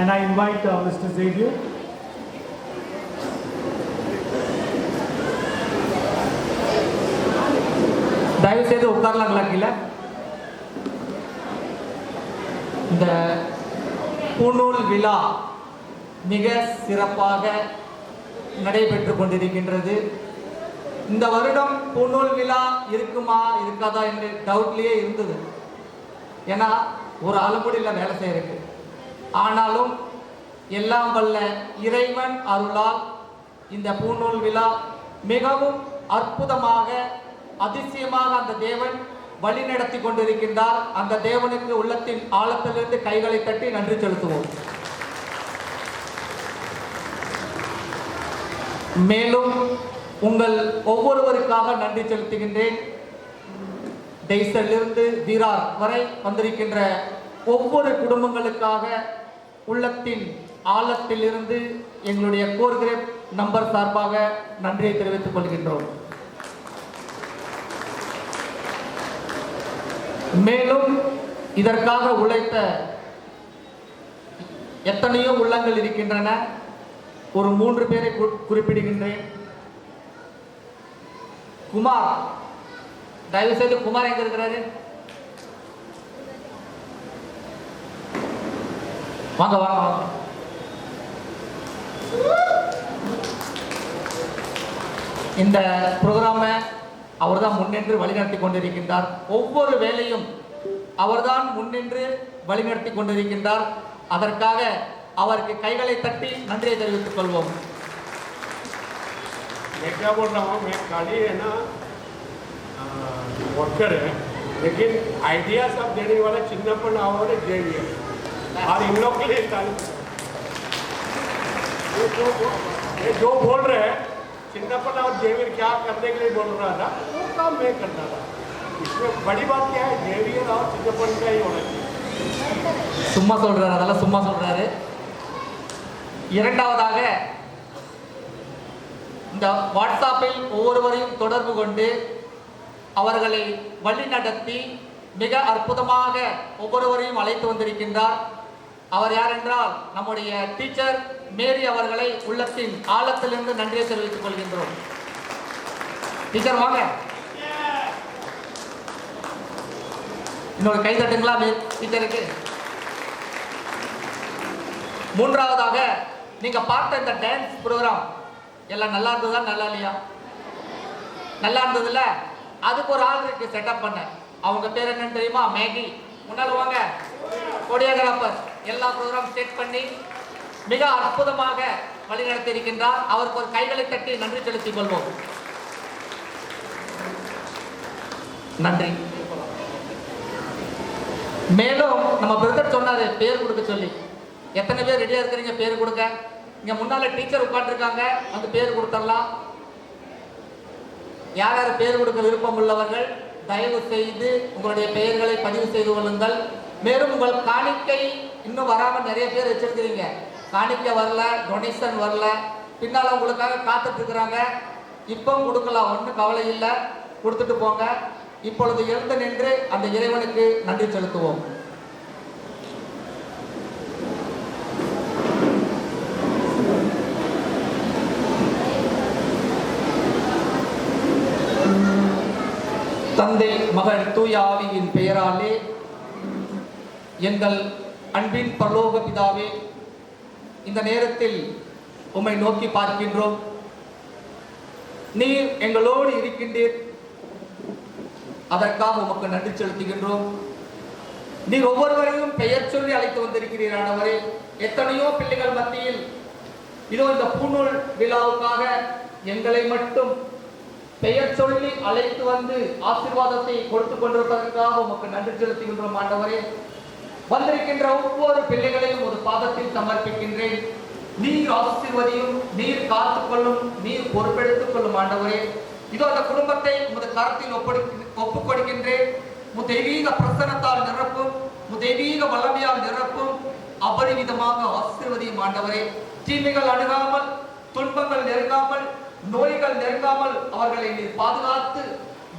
And I invite Mr. Xavier. தயவு செய்து உட்காரலாங்களா கீழே. இந்த பூநூல் விழா மிக சிறப்பாக நடைபெற்று கொண்டிருக்கின்றது. இந்த வருடம் பூநூல் விழா இருக்குமா இருக்காதா என்று டவுட்லேயே இருந்தது. ஏன்னா ஒரு அலுமுடியில் வேலை செய்யறதுக்கு. ஆனாலும் எல்லாம் வல்ல இறைவன் அருளால் இந்த பூநூல் விழா மிகவும் அற்புதமாக அதிசயமாக அந்த தேவன் வழி நடத்தி கொண்டிருக்கின்றார். அந்த தேவனுக்கு உள்ளத்தின் ஆழத்திலிருந்து கைகளை தட்டி நன்றி செலுத்துவோம். மேலும் உங்கள் ஒவ்வொருவருக்காக நன்றி செலுத்துகின்றேன். டெய்சலிருந்து வீரார் வரை வந்திருக்கின்ற ஒவ்வொரு குடும்பங்களுக்காக உள்ளத்தின் ஆழத்திலிருந்து எங்களுடைய கோர் கிரேப் நம்பர் சார்பாக நன்றியை தெரிவித்துக் கொள்கின்றோம். மேலும் இதற்காக உழைத்த எத்தனையோ உள்ளங்கள் இருக்கின்றன. ஒரு 3 பேரை குறிப்பிடுகின்றேன். குமார், தயவு செய்து குமார் எங்க இருக்கிறாரு? வாங்க வாங்க வாங்க. இந்த ப்ரோக்ராமை அவர்தான் முன்னின்று வழிநடத்தி கொண்டிருக்கின்றார். ஒவ்வொரு வேலையும் அவர்தான் முன்னின்று வழிநடத்தி கொண்டிருக்கின்றார். அதற்காக அவருக்கு கைகளை தட்டி நன்றியை தெரிவித்துக் கொள்வோம். मैं क्या बोल रहा हूँ, मैं खाली है ना वर्कर है, लेकिन आइडिया सब देने वाला चिन्नप्पन और जेवियर और इन लोग के लिए ये जो बोल रहे हैं चिन्नप्पन और जेवियर क्या करने के लिए बोल रहा था, वो काम मैं करता था. इसमें बड़ी बात क्या है, जेवियर और चिन्नप्पन का ही होना चाहिए. சும்மா சொல்றாரு, அதெல்லாம் சும்மா சொல்றாரு. இரண்டாவதாக இந்த வாட்ஸ்அப்பில் ஒவ்வொருவரையும் தொடர்பு கொண்டு அவர்களை வழி நடத்தி மிக அற்புதமாக ஒவ்வொருவரையும் அழைத்து வந்திருக்கின்றார். அவர் யார் என்றால் நம்முடைய டீச்சர் மேரி அவர்களை உள்ளத்தின் ஆழத்திலிருந்து நன்றியை தெரிவித்துக் கொள்கின்றோம். டீச்சர் வாங்க. இன்னொரு கை தட்டுங்களா டீச்சருக்கு. மூன்றாவதாக நீங்க பார்த்த இந்த டான்ஸ் ப்ரோக்ராம் எல்லாம் நல்லா இருந்ததா நல்லா இல்லையா? நல்லா இருந்ததுல அதுக்கு ஒரு ஆள் இருக்கு செட்டப் பண்ண. அவங்க பேர் என்னன்னு தெரியுமா? மேகி. முன்னால வாங்க. கொரியோகிராஃபர் எல்லா ப்ரோக்ராம் செட் பண்ணி மிக அற்புதமாக வழிநடத்தி இருக்கின்றார். அவருக்கு ஒரு கைகளை தட்டி நன்றி செலுத்திக் கொள்வோம். நன்றி. மேலும் நம்ம பிரதர் சொன்னாரு பேர் கொடுக்க சொல்லி. எத்தனை பேர் ரெடியா இருக்கிறீங்க பேர் கொடுக்க? இங்க முன்னால டீச்சர் உட்கார்ந்துருக்காங்க, அந்த பேர் கொடுத்துடலாம். யார் யார் பேர் கொடுக்க விருப்பம் உள்ளவர்கள் தயவு செய்து உங்களுடைய பெயர்களை பதிவு செய்து கொள்ளுங்கள். மேலும் உங்கள் காணிக்கை இன்னும் வராமல் நிறைய பேர் வச்சிருக்கிறீங்க. காணிக்கை வரல, டொனேஷன் வரல, பின்னால் உங்களுக்காக காத்துட்டு இருக்கிறாங்க. இப்போ கொடுக்கலாம், ஒன்றும் கவலை இல்லை, கொடுத்துட்டு போங்க. இப்பொழுது எழுந்து நின்று அந்த இறைவனுக்கு நன்றி செலுத்துவோம். தந்தை மகன் தூய ஆவியின் பெயராலே எங்கள் அன்பின் பரலோக பிதாவே, இந்த நேரத்தில் உம்மை நோக்கி பார்க்கின்றோம். நீர் எங்களோடு இருக்கின்றீர், அதற்காக உமக்கு நன்றி செலுத்துகின்றோம். நீர் ஒவ்வொருவரையும் பெயர் சொல்லி அழைத்து வந்திருக்கிறீர் ஆண்டவரே. எத்தனையோ பிள்ளைகள் மத்தியில் இதோ இந்த பூநூல் விழாவுக்காக எங்களை மட்டும் பெயர் சொல்லி அழைத்து வந்து ஆசீர்வாதத்தை கொடுத்து கொண்டிருப்பதற்காக உமக்கு நன்றி செலுத்துகின்றோம் ஆண்டவரே. வந்திருக்கின்ற ஒவ்வொரு பிள்ளைகளையும் ஒரு பாதத்தில் சமர்ப்பிக்கின்றேன். நீர் ஆசீர்வதியும், நீர் காத்துக்கொள்ளும், நீர் பொறுப்பெடுத்துக் கொள்ளும் ஆண்டவரே. இதோ அந்த குடும்பத்தை உமது கரத்தில் ஒப்புக் கொடுக்கின்றேன். உம் தெய்வீக பிரசன்னத்தால் நிரப்பும், உம் தெய்வீக வல்லமையால் நிரப்பும், அபரிமிதமாக ஆசீர்வதியும் ஆண்டவரே. தீமைகள் அணுகாமல், துன்பங்கள் நெருங்காமல், நோய்கள் நெருங்காமல் அவர்களை நீர் பாதுகாத்து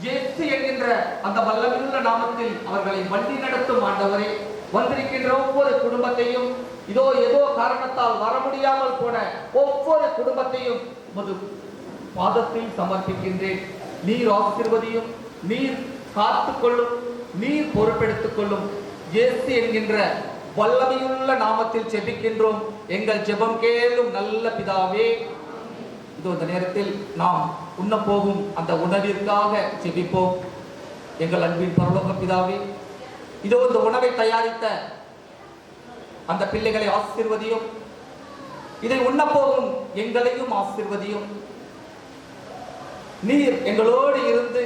இயேசு என்கின்ற அந்த வல்லமையுள்ள நாமத்தில் அவர்களை வழி நடத்தும் ஆண்டவரே. வந்திருக்கின்ற ஒவ்வொரு குடும்பத்தையும், இதோ ஏதோ காரணத்தால் வர முடியாமல் போன ஒவ்வொரு குடும்பத்தையும் உமது பாதத்தில் சமர்ப்பிக்கின்றேன். நீர் ஆசீர்வதியும், நீர் காத்துக்கொள்ளும், நீர் பொறுப்பெடுத்துக் கொள்ளும். இயேசு என்கின்ற வல்லமையுள்ள நாமத்தில் ஜெபிக்கின்றோம். எங்கள் ஜெபம் கேளும் நல்ல பிதாவே. இதோ இந்த நேரத்தில் நாம் உண்ண போகும் அந்த உணவிற்காக ஜெபிப்போம். எங்கள் அன்பின் பரலோக பிதாவே, இதோ இந்த உணவை தயாரித்த அந்த பிள்ளைகளை ஆசீர்வதியும். இதை உண்ண போகும் எங்களையும் ஆசீர்வதியும். நீர் எங்களோடு இருந்து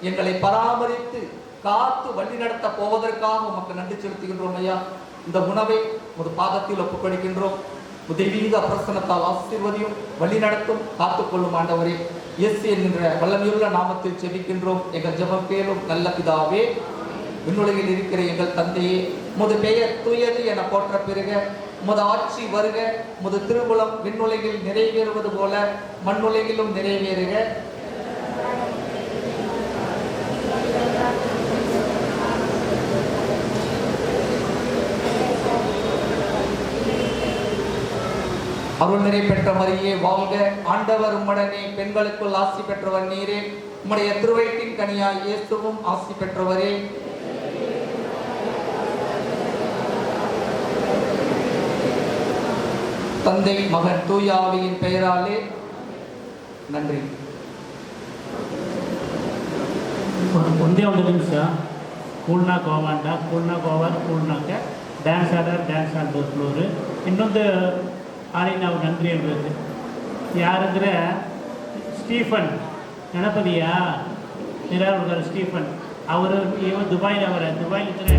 எங்களை பராமரித்து காத்து வழி நடத்த போவதற்காக உமக்கு நன்றி செலுத்துகின்றோம் ஐயா. இந்த உணவை ஒரு பாதத்தில் ஒப்புக்கொடுக்கின்றோம். தெய்வீக பிரசன்னத்தால் ஆசீர்வதியும், வழி நடத்தும், காத்துக்கொள்ளும் ஆண்டவரே. இயேசு என்கின்ற வல்லமையுள்ள நாமத்தில் ஜெபிக்கின்றோம். எங்கள் ஜெபம் கேளும் நல்ல பிதாவே. விண்ணுலகில் இருக்கிற எங்கள் தந்தையே, உமது பெயர் தூயது என போற்ற பெறுக. உமது ஆட்சி வருக. உமது திருவுளம் விண்ணுலகில் நிறைவேறுவது போல மண்ணுலகிலும் நிறைவேறுக. அருள் நிறை பெற்ற மரியே வாழ்க. ஆண்டவர் உம்முடனே, பெண்களுக்குள் ஆசி பெற்றவர் நீரே. உம்முடைய திருவயிற்றின் கனியாய் இயேசுவும் ஆசி பெற்றவரே. தந்தை மகன் தூய ஆவியின் பெயராலே நன்றி. ಒಂದೇ ಒಂದು ನಿಮಿಷ. ಕೂಳ್ನಾಗ ಹೋಗಂಡ, ಕೂಳ್ನಾಗ ಹೋಗೋದು, ಕೂಳ್ನಾಗ ಡ್ಯಾನ್ಸ್ ಆಡೋರು. ಇನ್ನೊಂದು ಹಾಡಿಗೆ ನಾವು ನನ್ರಿ ಹೇಳ್ಬೇಕು. ಯಾರಂದರೆ ಸ್ಟೀಫನ್, ಗಣಪತಿಯ ನಿರಾಳುಗಾರ ಸ್ಟೀಫನ್ ಅವರು ದುಬೈನವರ. ದುಬೈಲಿದ್ರೆ